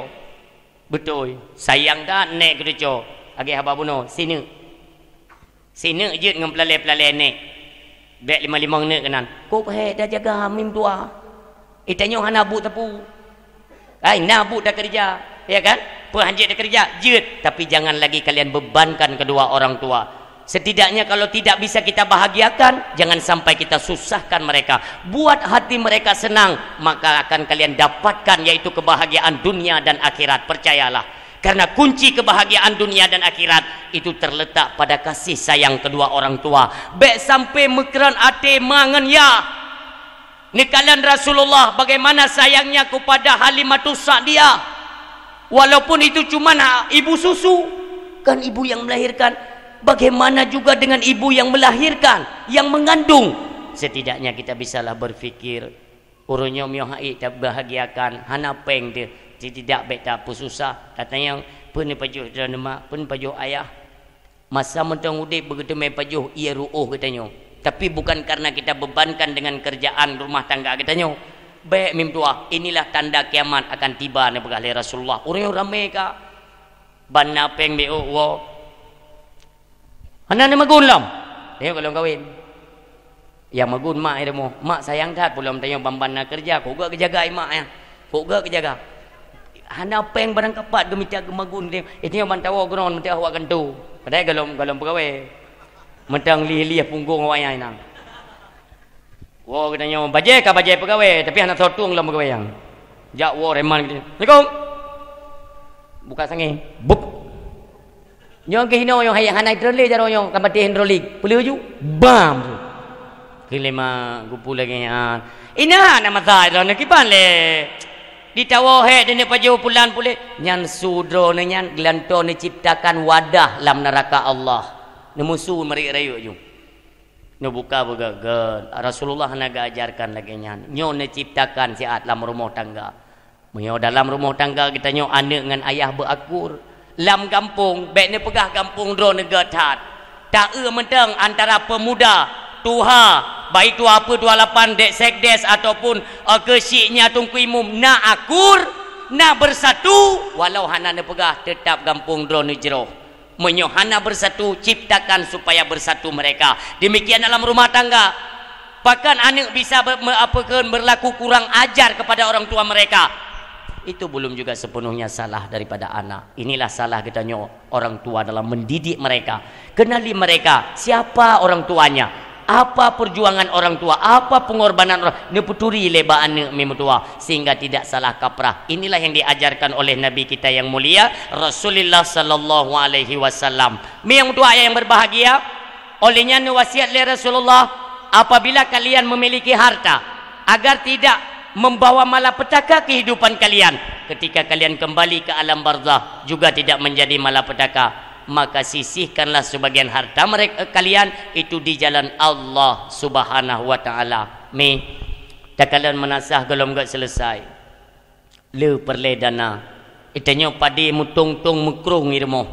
Betul. Sayang dah nek ke cucu. Agi haba buno sini. Sini je dengan pelalai-pelalai nek. Baik 5 nek kanan. Ku peh dah jaga mim tua. Itanyo hana bu tepu. Ai nabu dah kerja, ya kan? Pehanjit dah kerja, jet. Tapi jangan lagi kalian bebankan kedua orang tua. Setidaknya kalau tidak bisa kita bahagiakan, jangan sampai kita susahkan mereka. Buat hati mereka senang, maka akan kalian dapatkan yaitu kebahagiaan dunia dan akhirat. Percayalah. Karena kunci kebahagiaan dunia dan akhirat itu terletak pada kasih sayang kedua orang tua. Baik sampai mekran ate mangan ya. Nikalan Rasulullah bagaimana sayangnya kepada Halimatus Sa'diyah. Walaupun itu cuma ibu susu, kan ibu yang melahirkan. Bagaimana juga dengan ibu yang melahirkan, yang mengandung. Setidaknya kita bisalah berfikir, urunyo miohai tak bahagiakan, hana peng dia, tidak baik tak apa susah. Katanya pun pajuh nama, pun pajuh ayah. Masa mentang udip begitu mai pajuh ia ruuh katanya. Tapi bukan karena kita bebankan dengan kerjaan rumah tangga katanya. Baik mim tua, inilah tanda kiamat akan tiba ni begali Rasulullah. Orang ramai ka. Ban napeng be wo. Hana ni magun lam. Tengok kalau kawin. Yang magun mak dia mo. Mak sayang tat belum tanya bamban nak kerja, kau gak kejaga mak ya. Kau gak kejaga. Hana peng barang kapat gemita gemagun dia. Itu yang bantawa ground mentah awak kan tu. Padahal kalau pegawai mentang lih-lih punggung awak yang nang. Wo katanya bajai ka bajai pegawai, tapi anak sotung lah pegawai yang. Jak wo reman gitu. Assalamualaikum. Buka sangi. Bup. Nyong ke hino yang hayang hanai trole jaro nyong kamati hidrolik. Pulih ju. Bam. Kelima gupu lagi ya. Ina nama saya nak kipan le. Ditawa he dene paju pulan pulih nyan sudro ne nyan glanto ne ciptakan wadah lam neraka Allah. Ne musuh mari rayu ju. Ne buka begagan. Rasulullah naga ajarkan lagi nyan. Nyo ne ciptakan siat lam rumah tangga. Menyo dalam rumah tangga kita nyo anak dengan ayah berakur. Lam kampung, baik ne pegah kampung dro negara tat. Tak mentang antara pemuda tuha baik tu apa 28 dek sekdes ataupun kesiknya tungku imum nak akur nak bersatu walau hana ne pegah tetap kampung dro nejero menyo hana bersatu ciptakan supaya bersatu mereka. Demikian dalam rumah tangga, bahkan anak bisa berlaku kurang ajar kepada orang tua mereka, itu belum juga sepenuhnya salah daripada anak. Inilah salah kita nyo orang tua dalam mendidik mereka. Kenali mereka siapa orang tuanya, apa perjuangan orang tua, apa pengorbanan orang ni puturi leba anak memu tua sehingga tidak salah kaprah. Inilah yang diajarkan oleh Nabi kita yang mulia Rasulullah sallallahu alaihi wasallam. Memu tua yang berbahagia, olehnya wasiat oleh Rasulullah, apabila kalian memiliki harta agar tidak membawa malapetaka kehidupan kalian, ketika kalian kembali ke alam barzah juga tidak menjadi malapetaka, maka sisihkanlah sebagian harta mereka kalian itu di jalan Allah Subhanahu wa taala. Me tak kalian menasah kalau enggak selesai le perledana itanya padi mutung-tung mukrung irmo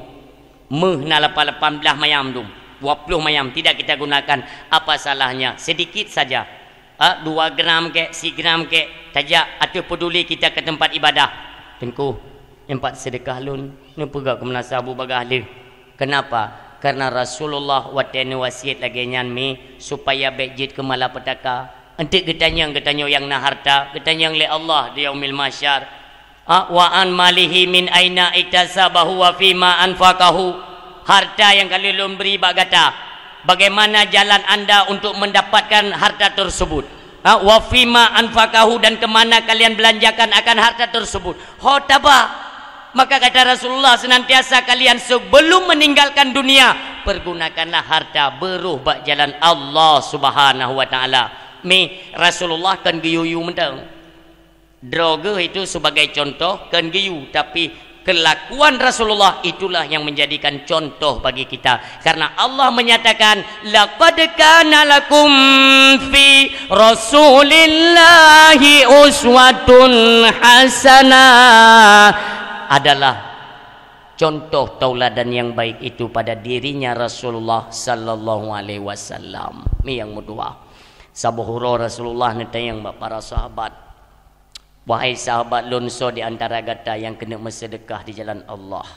meh na 18 mayam dum 20 mayam tidak kita gunakan, apa salahnya sedikit saja 2 gram ke 1 gram ke tajak atau peduli kita ke tempat ibadah tengku empat sedekah lun ni pegak ke menasah Abu Bakar le. Kenapa? Karena Rasulullah watene wasiat lagi nyan mi supaya bejit ke malapetaka. Entik getanya yang na harta, getanya le Allah di yaumil mahsyar. Wa an malihi min aina iktasabahu wa fima anfaqahu. Harta yang kalian beri bagata. Bagaimana jalan Anda untuk mendapatkan harta tersebut? Wa fima anfaqahu, dan kemana kalian belanjakan akan harta tersebut? Hotaba. Maka kata Rasulullah senantiasa kalian sebelum meninggalkan dunia pergunakanlah harta beruh bak jalan Allah Subhanahu wa taala. Mi Rasulullah kan geyuyu mentang. Droga itu sebagai contoh kan geyu, tapi kelakuan Rasulullah itulah yang menjadikan contoh bagi kita. Karena Allah menyatakan laqad kana lakum fi Rasulillahi uswatun hasanah, adalah contoh tauladan yang baik itu pada dirinya Rasulullah sallallahu alaihi wasallam. Mi yang kedua, sabuhuro Rasulullah netayang para sahabat, wahai sahabat lunso di antara gata yang kena bersedekah di jalan Allah.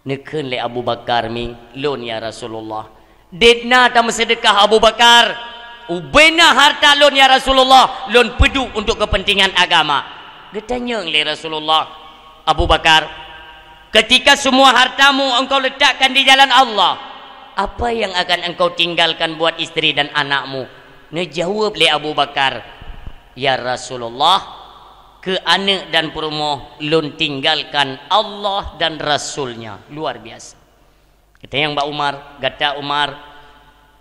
Nekeun le Abu Bakar mi lun ya Rasulullah. Dedna ta bersedekah Abu Bakar. Ubena harta lun ya Rasulullah, lun pedu untuk kepentingan agama. Getanya le Rasulullah, Abu Bakar, ketika semua hartamu engkau letakkan di jalan Allah, apa yang akan engkau tinggalkan buat istri dan anakmu? Ngejawab le Abu Bakar, ya Rasulullah, ke anak dan perumoh lun tinggalkan Allah dan Rasulnya. Luar biasa. Kata yang Mbak Umar, kata Umar,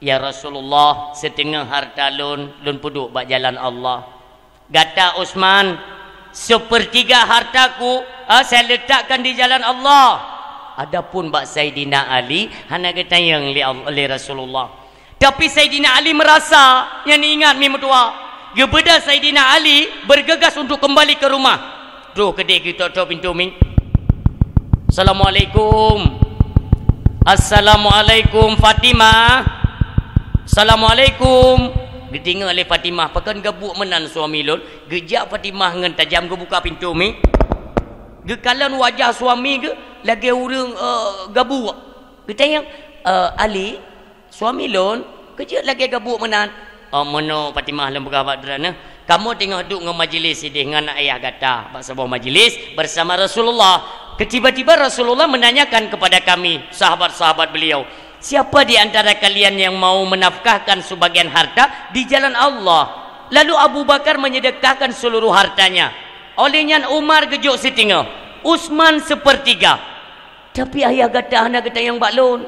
ya Rasulullah, setengah harta lun puduk bak jalan Allah, Kata Uthman, sepertiga hartaku saya letakkan di jalan Allah. Adapun bak Saidina Ali, hana ketayang oleh Rasulullah. Tapi Saidina Ali merasa yang ingat mi mertua. Kepada Saidina Ali bergegas untuk kembali ke rumah. Terus kedai kita tok pintu mi. Assalamualaikum. Assalamualaikum Fatimah. Assalamualaikum. Ditinggal oleh Fatimah, pakan gabuk menan suami lon. Gejak Fatimah ngan tajam ke buka pintu mi. Gekalan wajah suami ke lagi orang gabuk. Kita yang Ali suami lon kerja lagi gabuk menan. Mono Fatimah lembaga badrana. Kamu tengok duduk dengan majlis ini dengan ayah kata bak sebuah majlis bersama Rasulullah. Tiba-tiba Rasulullah menanyakan kepada kami sahabat-sahabat beliau, siapa di antara kalian yang mau menafkahkan sebagian harta di jalan Allah? Lalu Abu Bakar menyedekahkan seluruh hartanya. Olehnya Umar gejuk setinggal, Uthman sepertiga. Tapi ayah kata hana kata yang baklon.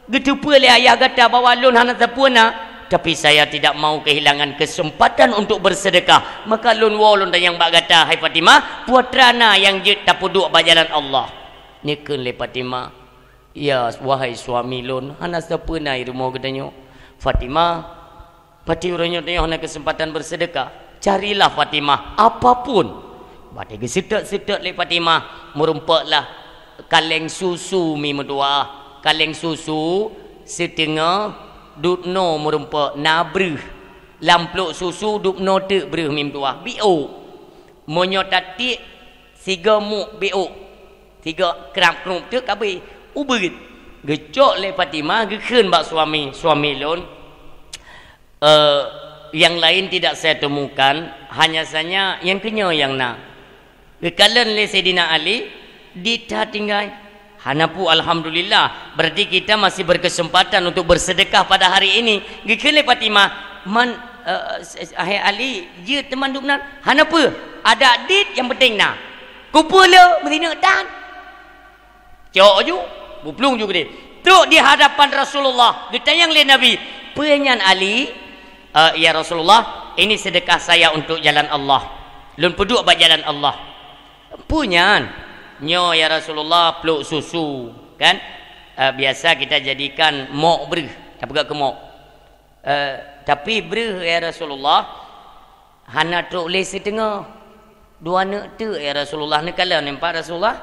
Getupa le ayah kata bawa lon hana tapuna. Tapi saya tidak mau kehilangan kesempatan untuk bersedekah. Maka lon walon dan yang bak kata, hai Fatimah, puatrana yang je tapuduk bajalan Allah. Nikun le Fatimah. Ya wahai suami lon, hana sapuna rumah katanya. Fatimah, pati urangnya tanya hana kesempatan bersedekah. Carilah Fatimah apapun. Bade gesedak-sedak le Fatimah, merumpaklah kaleng susu mi medua. Kaleng susu setengah dupno merumpak nabrih. Lampluk susu dupno tek brih mi medua. Bio. Monyo tatik 3 muk bio. 3 keram kerum tek kabeh ubit. Gecok le Fatimah gekeun bak suami lon. Yang lain tidak saya temukan, hanya saja yang kenya yang nak. Gekalan le Saidina Ali ditah tinggal. Hanapu alhamdulillah, berarti kita masih berkesempatan untuk bersedekah pada hari ini. Gekele Fatimah, man ahai Ali, je teman duknan. Hanapu ada dit yang penting nak. Kupula berina dan. Cok ju, buplung juga dia. Tuk di hadapan Rasulullah, ditayang le Nabi, penyan Ali, ya Rasulullah, ini sedekah saya untuk jalan Allah. Lun peduk bak jalan Allah. Punyan nyo ya Rasulullah peluk susu kan, biasa kita jadikan mok breh tapi gak ke mok, tapi breh ya Rasulullah hana truk le setengah 2 nak tu ya Rasulullah ni kala nampak Rasulullah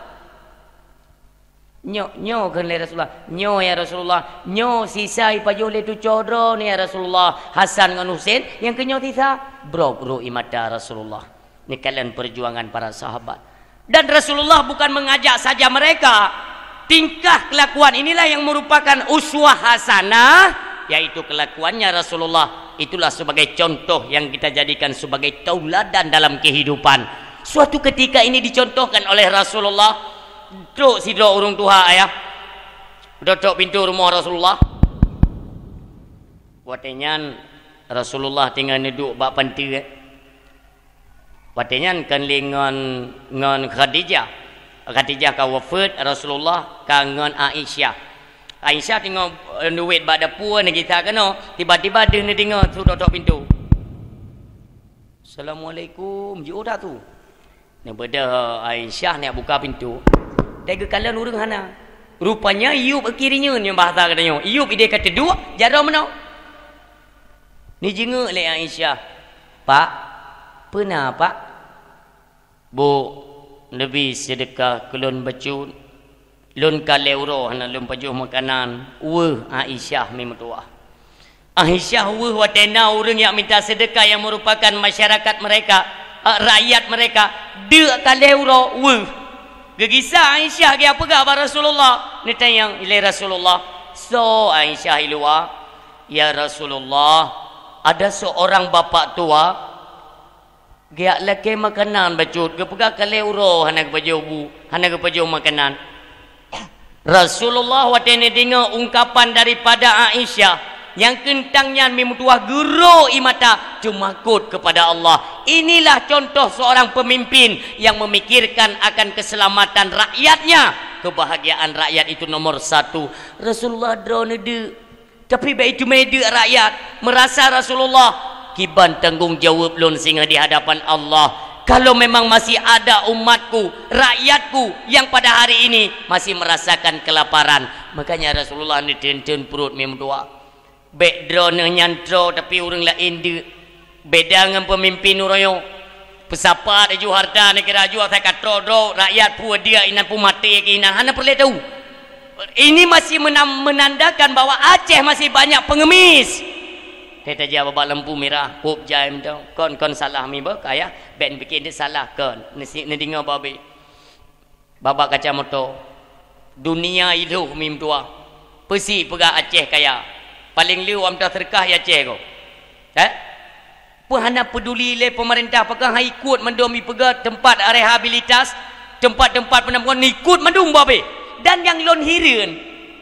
nyo kan le Rasulullah nyo ya Rasulullah nyo sisa ipajuh le tu codro ni ya Rasulullah Hasan dengan Husain yang kenyo tisa bro imata Rasulullah. Ni kalian perjuangan para sahabat. Dan Rasulullah bukan mengajak saja mereka. Tingkah kelakuan inilah yang merupakan uswah hasanah, yaitu kelakuannya Rasulullah. Itulah sebagai contoh yang kita jadikan sebagai tauladan dalam kehidupan. Suatu ketika ini dicontohkan oleh Rasulullah. Truk sidro urung tuha ayah. Duduk pintu rumah Rasulullah. Watenyan Rasulullah tinggal duduk bak pantai. Watenyan kan ngan Khadijah ka wafat Rasulullah ka ngan Aisyah tengok duit bak dapur ni kita kena tiba-tiba dia ni tengok tu dok pintu. Assalamualaikum ji dah tu. Ni beda Aisyah nak buka pintu. Dia kekalan urang hana. Rupanya Iub kirinya ni bahasa katanya. Iub dia kata dua jara mana? Ni jenguk le Aisyah. Pak, pernah Pak? Bu, Nabi sedekah kelon bacun. Lun kaleuro hana lun pajuh makanan. Aisyah memtua. Aisyah watena orang yang minta sedekah yang merupakan masyarakat mereka, rakyat mereka. Dia kaleuro Gegisah Aisyah dia apa gak Rasulullah? Ni tayang ilai Rasulullah. So Aisyah ilua, ya Rasulullah, ada seorang bapak tua dia laki makanan bacut, dia pegang kaleuro hana baju bu, hana baju makanan. Rasulullah watene dengar ungkapan daripada Aisyah yang kentangnya memutuah gero imata cumakut kepada Allah. Inilah contoh seorang pemimpin yang memikirkan akan keselamatan rakyatnya. Kebahagiaan rakyat itu nomor 1. Rasulullah drone de, tapi baik itu medek rakyat merasa Rasulullah kiban tanggungjawab lun singa di hadapan Allah. Kalau memang masih ada umatku, rakyatku yang pada hari ini masih merasakan kelaparan, makanya Rasulullah ni tentun perut memang doa. Backdrone nyantro tapi orang lain dia beda dengan pemimpin orang pesapa ada ju harta ni kira ju saya katro rakyat pu dia inan pu mati inan hana perlu tahu. Ini masih menandakan bahwa Aceh masih banyak pengemis. Kita jawab babak lampu merah, kop jaim tu. Kon salah mi ba kaya ben bikin dia salah kon. Ni dengar babe. Babak kacamata. Dunia hidup mim tua. Pesi pegah Aceh kaya. Paling liu am terkah ya Aceh ko. Hana peduli le pemerintah pegang ikut mendomi pegah tempat rehabilitas, tempat-tempat penampungan ikut mendung babe. Dan yang lon hirin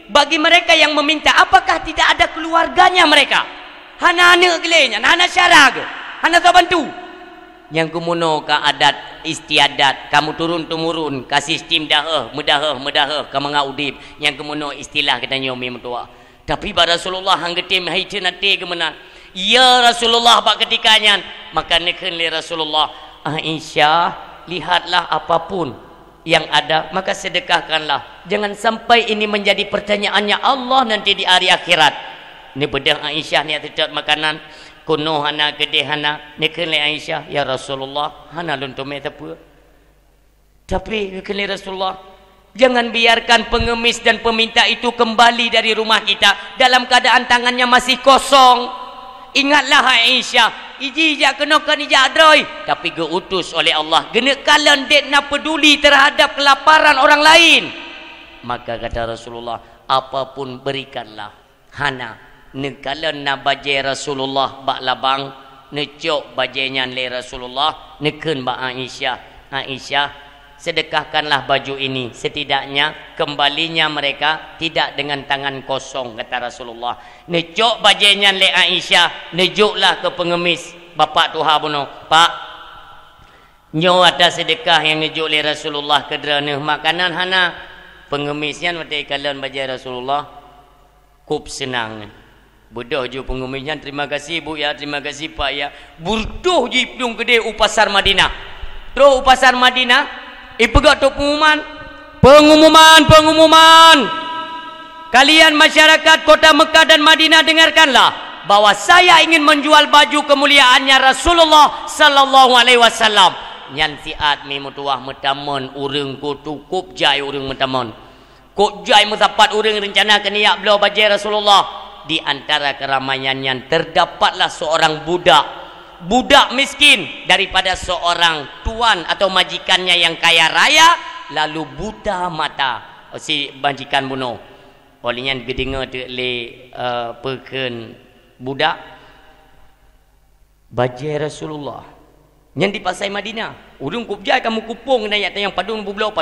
bagi mereka yang meminta, apakah tidak ada keluarganya mereka? Hana gelenya, hana syarag, hana tak bantu. Yang kemuno ka adat istiadat, kamu turun temurun ka sistem medahah ka mengaudib. Yang kemuno istilah kita nyomi mentua. Tapi pada Rasulullah hang getim hai cenate ke mana? Ya Rasulullah bak ketikanya, maka neken li Rasulullah, Aisyah, lihatlah apapun yang ada maka sedekahkanlah. Jangan sampai ini menjadi pertanyaannya Allah nanti di hari akhirat. Ni bedah Aisyah ni tetap makanan kuno hana gede hana ni kene Aisyah, ya Rasulullah hana lun tome apa. Tapi kene Rasulullah, jangan biarkan pengemis dan peminta itu kembali dari rumah kita dalam keadaan tangannya masih kosong. Ingatlah Aisyah, ija kena kan ija adroi, tapi geutus oleh Allah. Gena kalian dek na peduli terhadap kelaparan orang lain. Maka kata Rasulullah, apapun berikanlah. Hana nekalan na bajai Rasulullah bak labang, necok bajainya le Rasulullah, neken bak Aisyah, sedekahkanlah baju ini, setidaknya kembalinya mereka tidak dengan tangan kosong, kata Rasulullah. Necok bajainya le Aisyah, nejuklah ke pengemis. Bapak tuha buno, Pak, nyo ada sedekah yang nejuk le Rasulullah ke derana makanan hana. Pengemisnya mati kalian bajai Rasulullah, kup senang. Bodoh je pengemisnya, terima kasih Bu ya, terima kasih Pak ya. Burduh je hidung gede upasar Madinah. Terus upasar Madinah, ipegak tu pengumuman. Kalian masyarakat kota Mekah dan Madinah, dengarkanlah bahwa saya ingin menjual baju kemuliaannya Rasulullah sallallahu alaihi wasallam. Nyan siat mi mutuah metamon urang ko cukup jai urang metamon. Kok jai musapat urang rencana keniak beliau baju Rasulullah. Di antara keramaian yang terdapatlah seorang budak miskin daripada seorang tuan atau majikannya yang kaya raya, lalu buta mata. Si majikan bunuh. Olehnya gedengar tu le peken budak bajai Rasulullah yang di pasai Madinah. Urung kupjai kamu kupung na yang padun bublo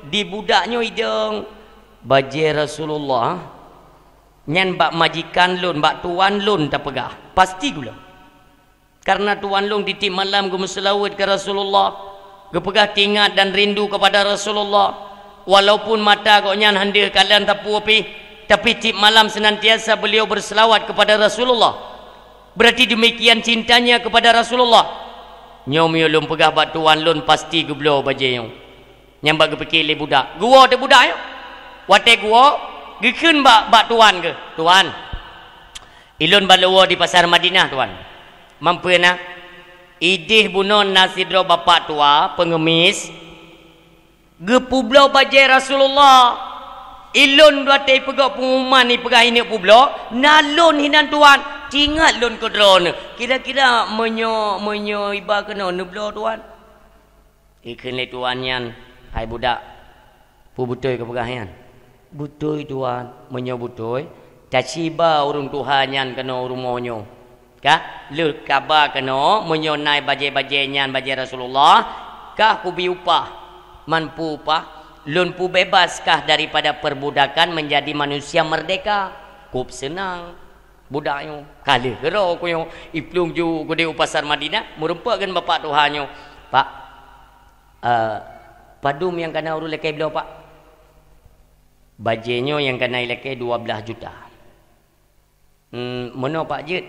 di budaknya hidung bajai Rasulullah. Nyan bak majikan lun, bak tuan lun tak pegah. Pasti gula. Karena tuan lun di tim malam ke selawat ke Rasulullah, ke pegah tingat dan rindu kepada Rasulullah. Walaupun mata kok nyan hendak kalian tak puapi, tapi tim malam senantiasa beliau berselawat kepada Rasulullah. Berarti demikian cintanya kepada Rasulullah. Nyom lun pegah bak tuan lun pasti ke beliau bajai. Nyam bak kepikir le budak. Gua te budak yo. Wate gua gikun bak tuan ke? Tuan, ilun balawa di pasar Madinah tuan. Mampu nak? Idih bunon nasi dro bapak tua, pengemis. Gepublo bajai Rasulullah. Ilun dua tei pegak pengumuman ni pegah ini publo. Nalun hinan tuan. Tingat lun ke drone. Kira-kira menyo iba kena nublo tuan. Ikan le tuan yan. Hai budak. Pu betul ke pegah yan? Betul tuan, menyebutoi. Taciba urung Tuhan yang kena rumonyo. Kah? Lu kabar kena menyonai bajai-bajai nyan bajai Rasulullah. Kah kubi upah, mampu upah. Lun pu bebaskah daripada perbudakan menjadi manusia merdeka. Kup senang. Budaknya. Kali kero kuyo iplung ju gede pasar Madinah. Merupakan bapak Tuhannya. Pak, padum yang kena urus lekai beliau Pak. Bajainya yang kena lekai 12 juta. Mana Pak Jid?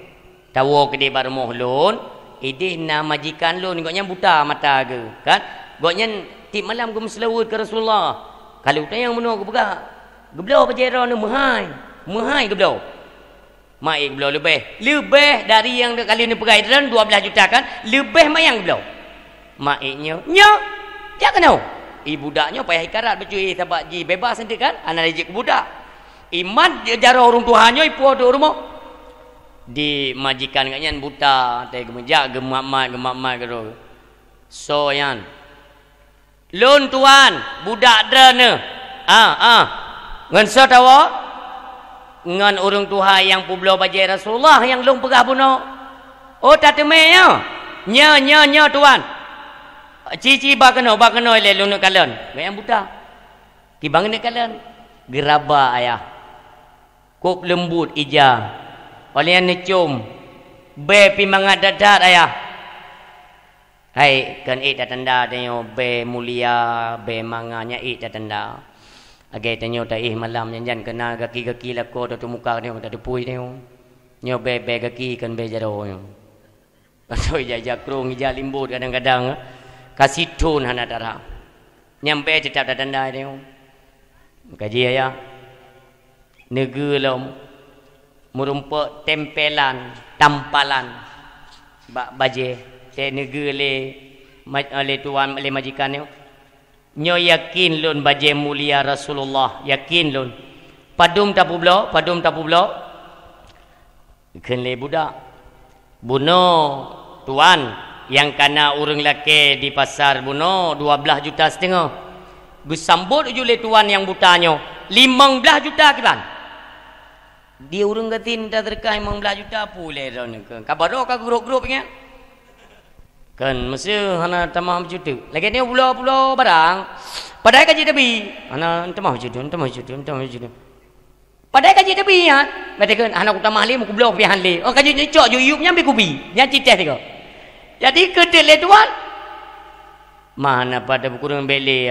tawo ke dia barmoh lon idih na majikan lon goknya buta mata ke kan goknya tip malam ke meselawut ke Rasulullah kalau tayang menua ke begak geblau pajero ni mahai geblau mai geblau lebih dari yang kali ni pegai dran 12 juta kan lebih mayang geblau maiknya jak kenau budaknya payah ikarat bercuai sebab ji bebas nanti kan anak ejek budak iman dia jara orang tuhannya ipu ada rumah di majikan katnya buta tai gemejak gemak-mak gitu so yan lon tuan budak drane ngan so tawa ngan orang tuhan yang publo bajai Rasulullah yang long pegah buno oh tatemenya nya tuan cici bakano le lon kalen yang buta ki bang ne kalen geraba ayah kop lembut ija oleh necum be pi mangat dadat ayah hai kan datanda denyo be mulia be manganya datanda age tenyo ta malam nyanjan kena kaki lako tu muka ni ta depui ni nyo be kaki kan be jaro yo pasoi jajak krung ija limbut kadang-kadang kasih tun hana darah nyampe tetap datanda ni kaji ayah negelom merumpak tempelan tampalan bak baje te negele le tuan le majikan nyo yakin lon baje mulia Rasulullah yakin lon padum tapu blo ken le budak buno tuan yang kana urang laki di pasar buno 12,5 juta gus sambut uju le tuan yang butanyo 15 juta kiban dia urang gatin dah terkai 15 juta pule ron ke kabaro ka grup-grup nya kan mesti hana tamah juta lagi ni pulau barang padai kaji tebi hana tamah juta padai kaji tebi ya betekan hana ku tamah le mu pulau pihan le oh kaji ni cok yuyup nyambi kubi nya citeh tiko jadi kedel le tuan mana pada kurang beli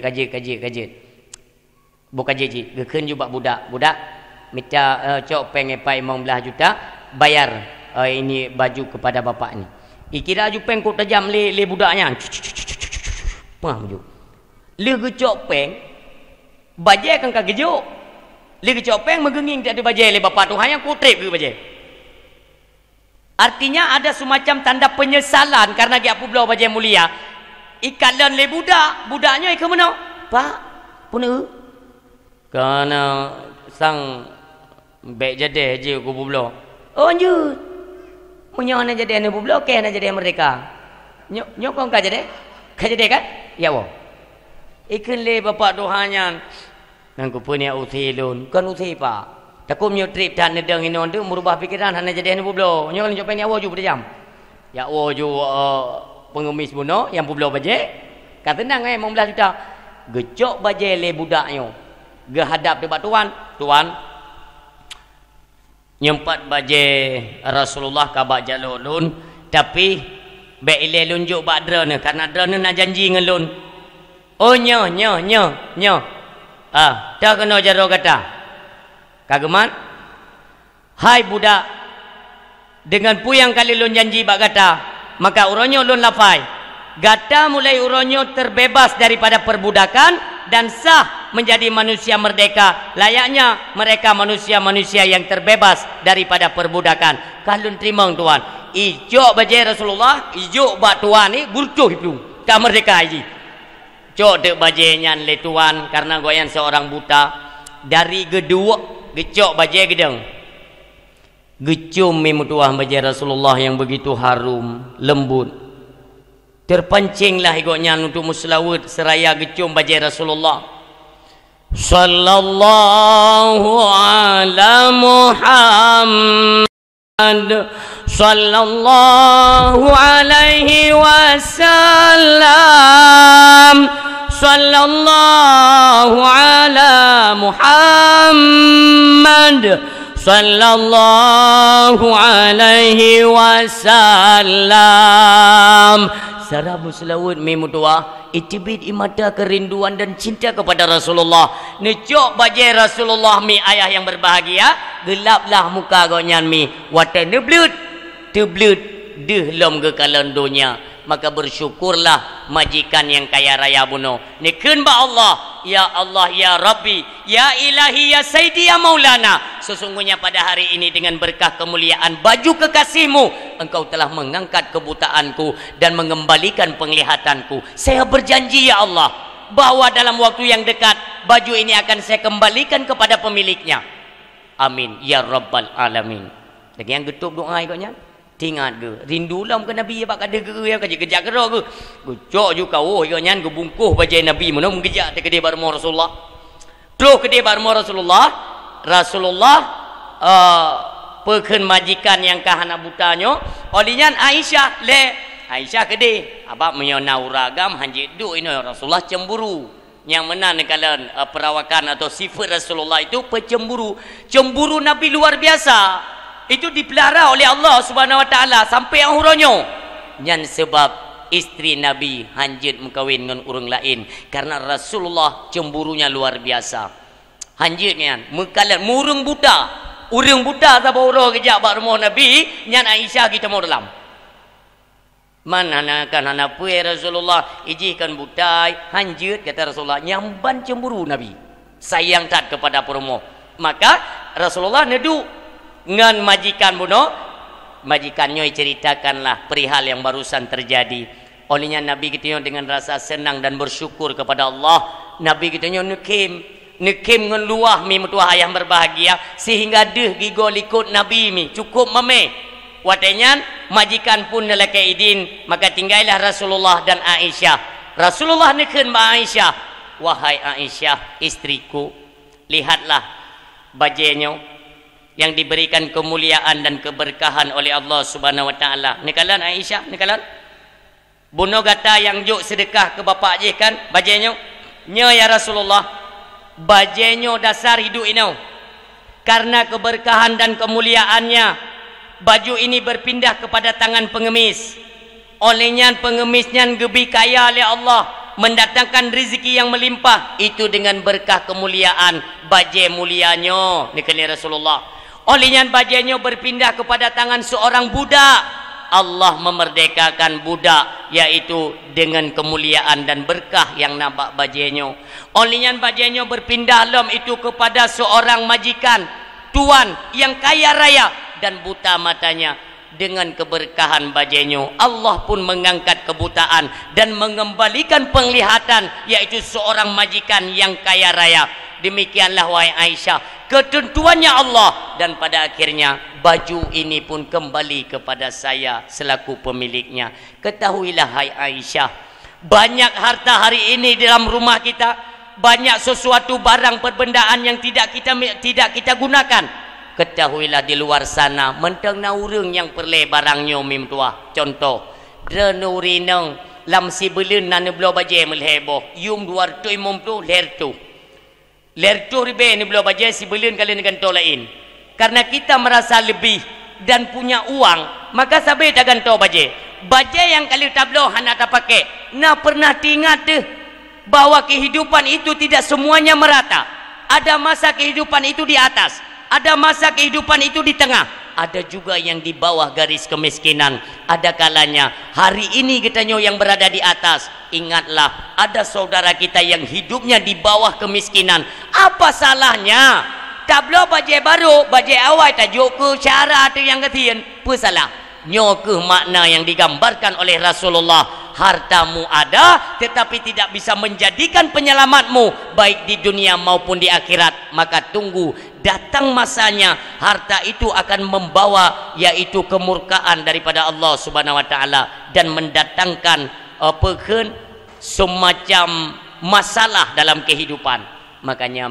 kaji bukan kaji geken juga budak minta cok pengen pai 15 juta bayar ini baju kepada bapak ni ikira ju peng ko tajam le budaknya paham ju le gecok peng baje kan ka gejo le gecok peng megenging tak ada baje le bapak tu hanya ku trip ke baje artinya ada semacam tanda penyesalan karena dia pulau baje mulia ikalan le budaknya ke mana pak pun karena sang baik jadi je ku pulau oh anjut punya nak jadi anu pulau ke nak jadi mereka nyok kau jadi kan ya wo ikan le bapak dohanyan nang ku punya uthilun kan uthi pa takum nyo trip dan nedang inon tu merubah fikiran nak jadi anu pulau nyok nyok pengen ya wo ju berjam ya wo ju pengemis buno yang pulau baje kata nang 15 juta gecok baje le budaknyo gehadap debat tuan nyempat baje Rasulullah kabak jalulun tapi be ile lunjuk bak drone karena drone nak janji dengan lun oh nyo tak kena jaro kata kageman hai budak dengan puyang kali lun janji bak kata maka uronyo lun lafai gata mulai uronyo terbebas daripada perbudakan dan sah menjadi manusia merdeka layaknya mereka manusia-manusia yang terbebas daripada perbudakan kalun terima tuan ijo baje Rasulullah ijo bak tuan ni gurcuh itu tak merdeka haji cok dek baje nyan le tuan karena goyan seorang buta dari gedua gecok baje gedeng gecum memu tuan baje Rasulullah yang begitu harum lembut terpancinglah igoknya untuk muslawut seraya gecum baje Rasulullah sallallahu ala Muhammad sallallahu alaihi wasallam sallallahu ala Muhammad sallallahu alaihi wasallam Sarah muslawut memutua itibid imata kerinduan dan cinta kepada Rasulullah. Necok bajai Rasulullah mi ayah yang berbahagia, gelaplah muka gonyan mi. Wata neblut, teblut deh lom ke kalan dunia. Maka bersyukurlah majikan yang kaya raya buno. Nikun ba Allah, ya Allah, ya Rabbi, ya Ilahi, ya Sayyidi, ya Maulana. Sesungguhnya pada hari ini dengan berkah kemuliaan baju kekasihmu, engkau telah mengangkat kebutaanku dan mengembalikan penglihatanku. Saya berjanji ya Allah, bahwa dalam waktu yang dekat baju ini akan saya kembalikan kepada pemiliknya. Amin ya Rabbal Alamin. Lagi yang getuk doa ikutnya. Tingat ke rindu lam ke Nabi ya pak kada ke yang kejak kerok ke gocok juga yo nyan ke bungkuh bajai Nabi mana menggejak te kedai barmo Rasulullah terus kedai barmo Rasulullah pekeun majikan yang kahana butanyo olinyan Aisyah kedai abak menyona uragam hanjit du ino Rasulullah cemburu yang mana nekalan perawakan atau sifat Rasulullah itu cemburu Nabi luar biasa. Itu dipelihara oleh Allah Subhanahu wa taala sampai akhirannya. Nyan sebab istri Nabi hanjit mengkawin dengan orang lain karena Rasulullah cemburunya luar biasa. Hanjit nyan mekalan murung buta sapa uro kejak bak rumah Nabi nyan Aisyah kita mau dalam. Mana kan anak puai Rasulullah ijikan butai hanjit kata Rasulullah nyamban cemburu Nabi. Sayang tat kepada promo. Maka Rasulullah nedu ngan majikan buno majikannya ceritakanlah perihal yang barusan terjadi. Olehnya Nabi kita dengan rasa senang dan bersyukur kepada Allah, Nabi kita nekim ngan luah mi mutua ayah berbahagia sehingga deh gigo likut Nabi mi cukup mame watenya majikan pun nelake idin maka tinggallah Rasulullah dan Aisyah. Rasulullah nekin ma Aisyah, wahai Aisyah istriku, lihatlah bajenyo yang diberikan kemuliaan dan keberkahan oleh Allah Subhanahu wa taala. Nikalan Aisyah, nikalan. Buno gata yang juk sedekah ke bapak je kan bajenyo. Nya ya Rasulullah, bajenyo dasar hidup ini. Karena keberkahan dan kemuliaannya, baju ini berpindah kepada tangan pengemis. Olehnya pengemisnya gebi kaya oleh Allah, mendatangkan rezeki yang melimpah itu dengan berkah kemuliaan baje mulianya nikali Rasulullah. Olehnya bajanya berpindah kepada tangan seorang budak. Allah memerdekakan budak yaitu dengan kemuliaan dan berkah yang nampak bajanya. Olehnya bajanya berpindah lam itu kepada seorang majikan tuan yang kaya raya dan buta matanya. Dengan keberkahan bajanya Allah pun mengangkat kebutaan dan mengembalikan penglihatan yaitu seorang majikan yang kaya raya. Demikianlah wahai Aisyah ketentuannya Allah dan pada akhirnya baju ini pun kembali kepada saya selaku pemiliknya. Ketahuilah hai Aisyah, banyak harta hari ini dalam rumah kita, banyak sesuatu barang perbendaan yang tidak kita gunakan. Ketahuilah di luar sana mentang na urang yang perle barangnya mim tua. Contoh drenurinang lam si belun na neblo baje melheboh yum 250 lertu lertu ribe ni belum baca si belun kali dengan tolain. Karena kita merasa lebih dan punya uang, maka sabai tak ganto baca. Baca yang kali tablo hana tak pakai. Nah pernah ingat deh bahwa kehidupan itu tidak semuanya merata. Ada masa kehidupan itu di atas, ada masa kehidupan itu di tengah. Ada juga yang di bawah garis kemiskinan. Ada kalanya hari ini kitanya yang berada di atas. Ingatlah ada saudara kita yang hidupnya di bawah kemiskinan. Apa salahnya? Tablo bajai baru, bajai awal tajuk ke cara tu yang ketian. Apa salah? Nyoke makna yang digambarkan oleh Rasulullah. Hartamu ada tetapi tidak bisa menjadikan penyelamatmu baik di dunia maupun di akhirat. Maka tunggu datang masanya harta itu akan membawa yaitu kemurkaan daripada Allah Subhanahu wa taala dan mendatangkan semacam masalah dalam kehidupan. Makanya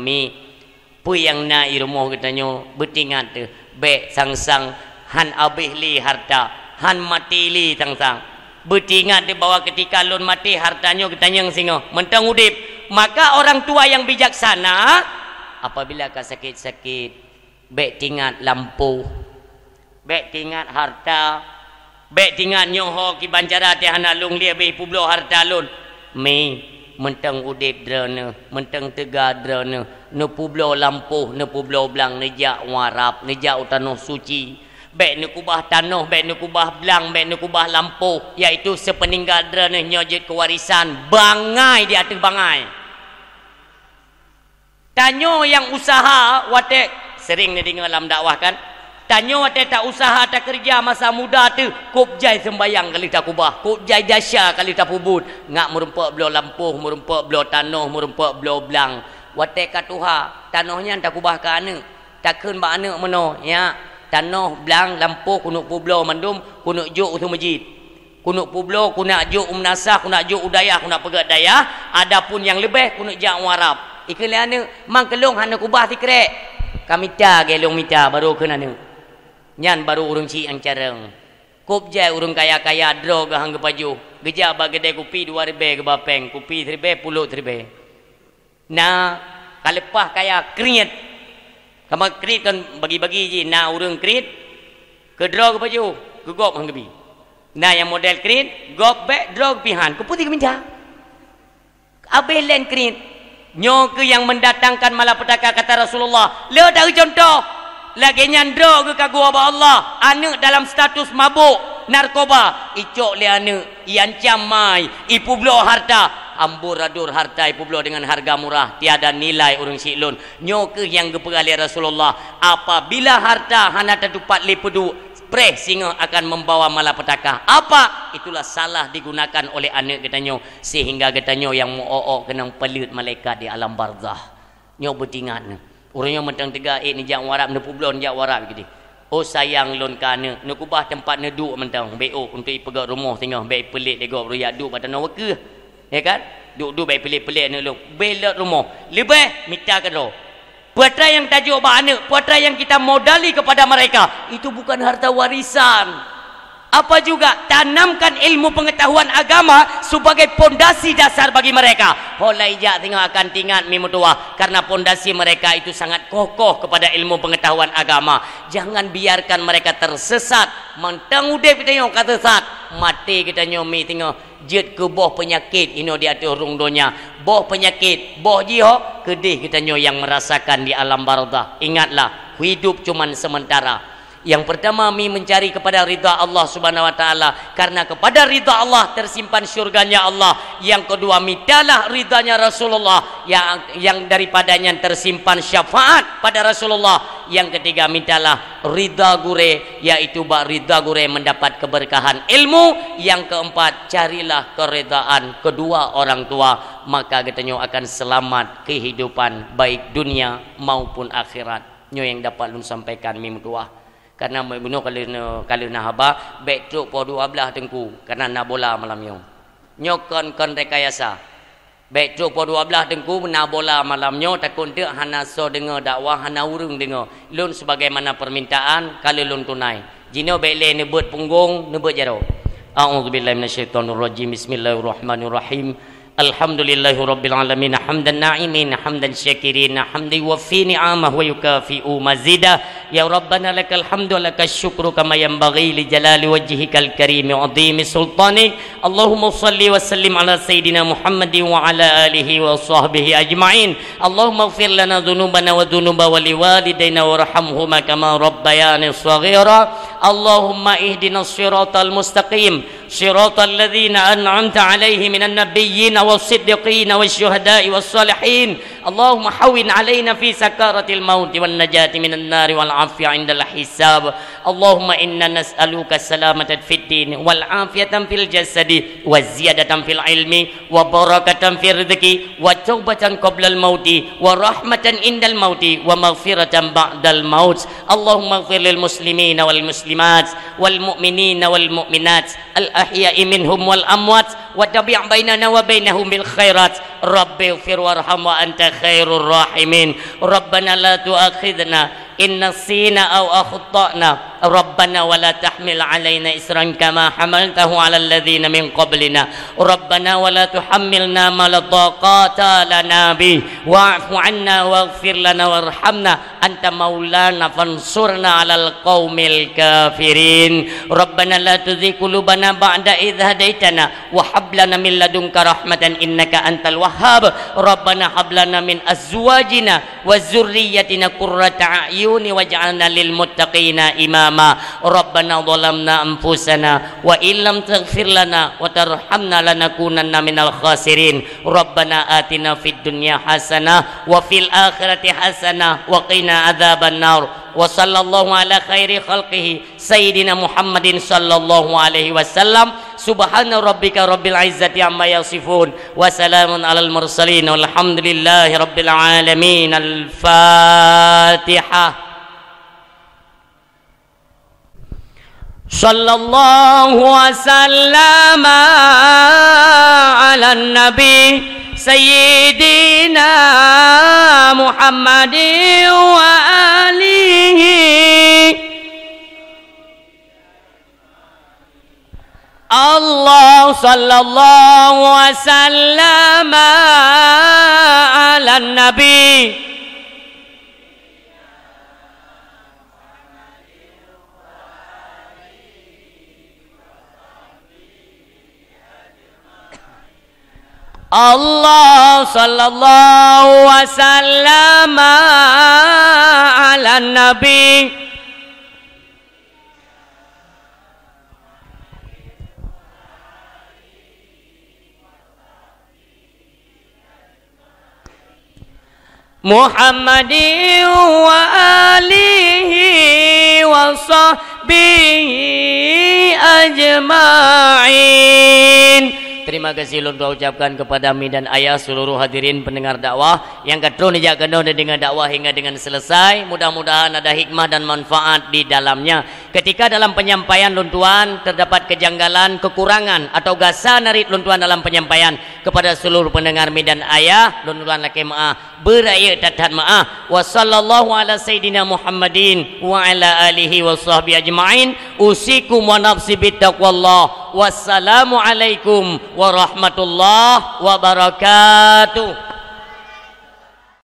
pu yang na irmo katanya betingat tu be sang-sang han abih li harta han mati li sang-sang. Betingat dia bahwa ketika lun mati hartanya ketanya singo mentang udip. Maka orang tua yang bijaksana apabila ka sakit-sakit bek tingat lampu, bek tingat harta, Baik tinggal nyoho ki bancara teh anak lung lia be publo harta lun. Me mentang udip drana, mentang tega drana, ne publo lampuh, ne publo blang, ne jak warap, ne jak tanah suci. Baik ne kubah tanah, baik ne kubah blang, baik ne kubah lampuh, iaitu sepeninggal drana nyojit kewarisan bangai di atas bangai. Tanyo yang usaha watek sering ni dengar dalam dakwah kan. Tanyo watek tak usaha tak kerja masa muda tu, kop jai sembayang kali tak kubah, kop jai dasya kali tak pubut, ngak merempak belau lampuh, merempak belau tanah, merempak belau belang. Watek katuha tanahnya tak kubah ke anak, takkan ba anak meno ya. Tanah belang lampuh kunuk publo mandum, kunuk juk tu masjid. Kunuk publo, kunak juk umnasah, kunak juk udayah, kunak pegat dayah. Adapun yang lebih kunuk jak warap. Ikeliana mang kelong hana kubah tikrek. Kami ta gelong mita baru kena ne. Nyan baru urang ci ang careng. Kop jai urang kaya-kaya dro ga hang paju. Geja ba gede kopi 2000 ke bapeng, kopi 3000 pulut 3000. Nah, kalepah kaya kriet. Kama kriet kan bagi-bagi je na urang kriet. Ke dro ke paju, ke gop hang gebi. Nah yang model kriet, gop back dro pihan. Ku putih ke minta. Abe len kriet. Nyo ke yang mendatangkan malapetaka kata Rasulullah. Le dari contoh. Lagi nyandro ke kagua ba Allah. Anak dalam status mabuk. Narkoba. Icok le anak. Iancam mai. Ipu blo harta. Amburadur harta ipu blo dengan harga murah. Tiada nilai urang siklun. Nyo ke yang keperali Rasulullah. Apabila harta hana terdupat le pedu. Preh sehingga akan membawa malapetaka. Apa? Itulah salah digunakan oleh anak katanya sehingga katanya yang mu'o'ok kena pelut malaikat di alam barzah. Nyo bertingat. Orangnya mentang tega ni jak warap ne publon jak warap gitu. Oh sayang lon kana ne kubah tempat ne duk mentang BO untuk ipegak rumah tengah baik pelit legok royak duk pada nawaka. Ya kan? Duk baik pelit-pelit ne lu. Belak rumah. Lebih minta kado. Putra yang tajuk anak, putra yang kita modali kepada mereka, itu bukan harta warisan. Apa juga tanamkan ilmu pengetahuan agama sebagai pondasi dasar bagi mereka. Holai jak tengah akan tingat mi mutua karena pondasi mereka itu sangat kokoh kepada ilmu pengetahuan agama. Jangan biarkan mereka tersesat. Mentang udep kita yang kata sesat, mati kita nyomi tengah jet ke boh penyakit ino di atas rungdonya. Boh penyakit, boh jiho kedih kita nyo yang merasakan di alam barzah. Ingatlah, hidup cuman sementara. Yang pertama mi mencari kepada ridha Allah Subhanahu wa taala karena kepada ridha Allah tersimpan syurganya Allah. Yang kedua mintalah ridhanya Rasulullah yang daripadanya tersimpan syafaat pada Rasulullah. Yang ketiga mintalah ridha gure yaitu ridha gure mendapat keberkahan ilmu. Yang keempat carilah keridaan kedua orang tua maka katanya akan selamat kehidupan baik dunia maupun akhirat. Nyo yang dapat lun sampaikan mim tua. Karena membunuh kalau nak haba baik truk po 12 tengku karena nak bola malam yo nyokon kon rekayasa baik truk po 12 tengku nak bola malam nyo takun tek hana so dengar dakwah hana urung dengar lun sebagaimana permintaan kalau lun tunai jino baik le nebut punggung nebut jaro. A'udzubillahi minasyaitonirrajim. Bismillahirrahmanirrahim. Alhamdulillahirabbil alamin hamdan na'imin hamdan syakirin hamdi yuwaffi ni'amah wa yukafi'u mazidah ya rabbana lakal hamdu lakas syukru kama yanbaghi li jalali wajhikal karim wa 'azimi sultanik. Allahumma shalli wa sallim ala sayidina Muhammadin wa ala alihi wa sahbihi ajma'in. Allahumma ighfir lana dhunubana wa dhunuba waliwalidayna warhamhuma kama rabbayani shaghira. Allahumma ihdinas siratal mustaqim siratal ladzina an'amta 'alaihim minan nabiyyin والصديقين والشهداء والصالحين. اللهم حوّن علينا في سكرات الموت والنجاة من النار والعافية عند الحساب. اللهم إنا نسألك السلامة في الدين والعافية في الجسد والزيادة في العلم وبركة في الرزق وتوبة قبل الموت ورحمة عند الموت ومغفرة بعد الموت. اللهم اغفر للمسلمين والمسلمات والمؤمنين والمؤمنات الأحياء منهم والأموات وتبع بيننا وبينهم بالخيرات. Rabbi ighfir warham wa anta khairur rahimin. Rabbana la tu'akhidna in nasina aw akhtana. Rabbana wa la tahmil alaina isran kama hamaltahu ala alladhina min qablina. Rabbana wa la tuhammilna ma la taqata lana bi wa'fu 'anna waghfir lana warhamna anta maulana fansurna 'alal qaumil kafirin. Rabbana la tuzigh qulubana ba'da idh hadaitana wa hab lana min ladunka rahmatan innaka antal wahhab. Rabbana hab lana min azwajina wa dzurriyyatina qurrata a'yuni waj'alna lil muttaqina imama. Rabbana dhalamna anfusana wa illam taghfir lana wa tarhamna lanakunanna minal khasirin. Rabbana atina fid dunya hasanah wa fil akhirati hasanah wa qina adzaban nar. Wa sallallahu ala khairi khalqihi sayyidina Muhammadin sallallahu alaihi wasallam. Subhana rabbika rabbil izzati amma yasifun wa salamun alal mursalin walhamdulillahi rabbil alamin. Al-Fatihah. Sallallahu wasallam ala nabi sayyidina Muhammadin wa alihi. Allah sallallahu wasallam ala nabi Allah sallallahu wasallam ala nabi Muhammadin wa alihi wa sahbihi ajma'in. Terima kasih ulun ucapkan kepada mi dan ayah seluruh hadirin pendengar dakwah yang katron ijak kena dengan dakwah hingga dengan selesai. Mudah-mudahan ada hikmah dan manfaat di dalamnya. Ketika dalam penyampaian luntuan terdapat kejanggalan, kekurangan atau gasa narik luntuan dalam penyampaian kepada seluruh pendengar mi dan ayah, luntuan laki maaf beraya tatan maaf. Wa sallallahu ala sayyidina Muhammadin wa ala alihi wa sahbihi ajma'in. Usikum wa nafsi bittaqwallah. Wassalamu alaikum warahmatullahi wabarakatuh.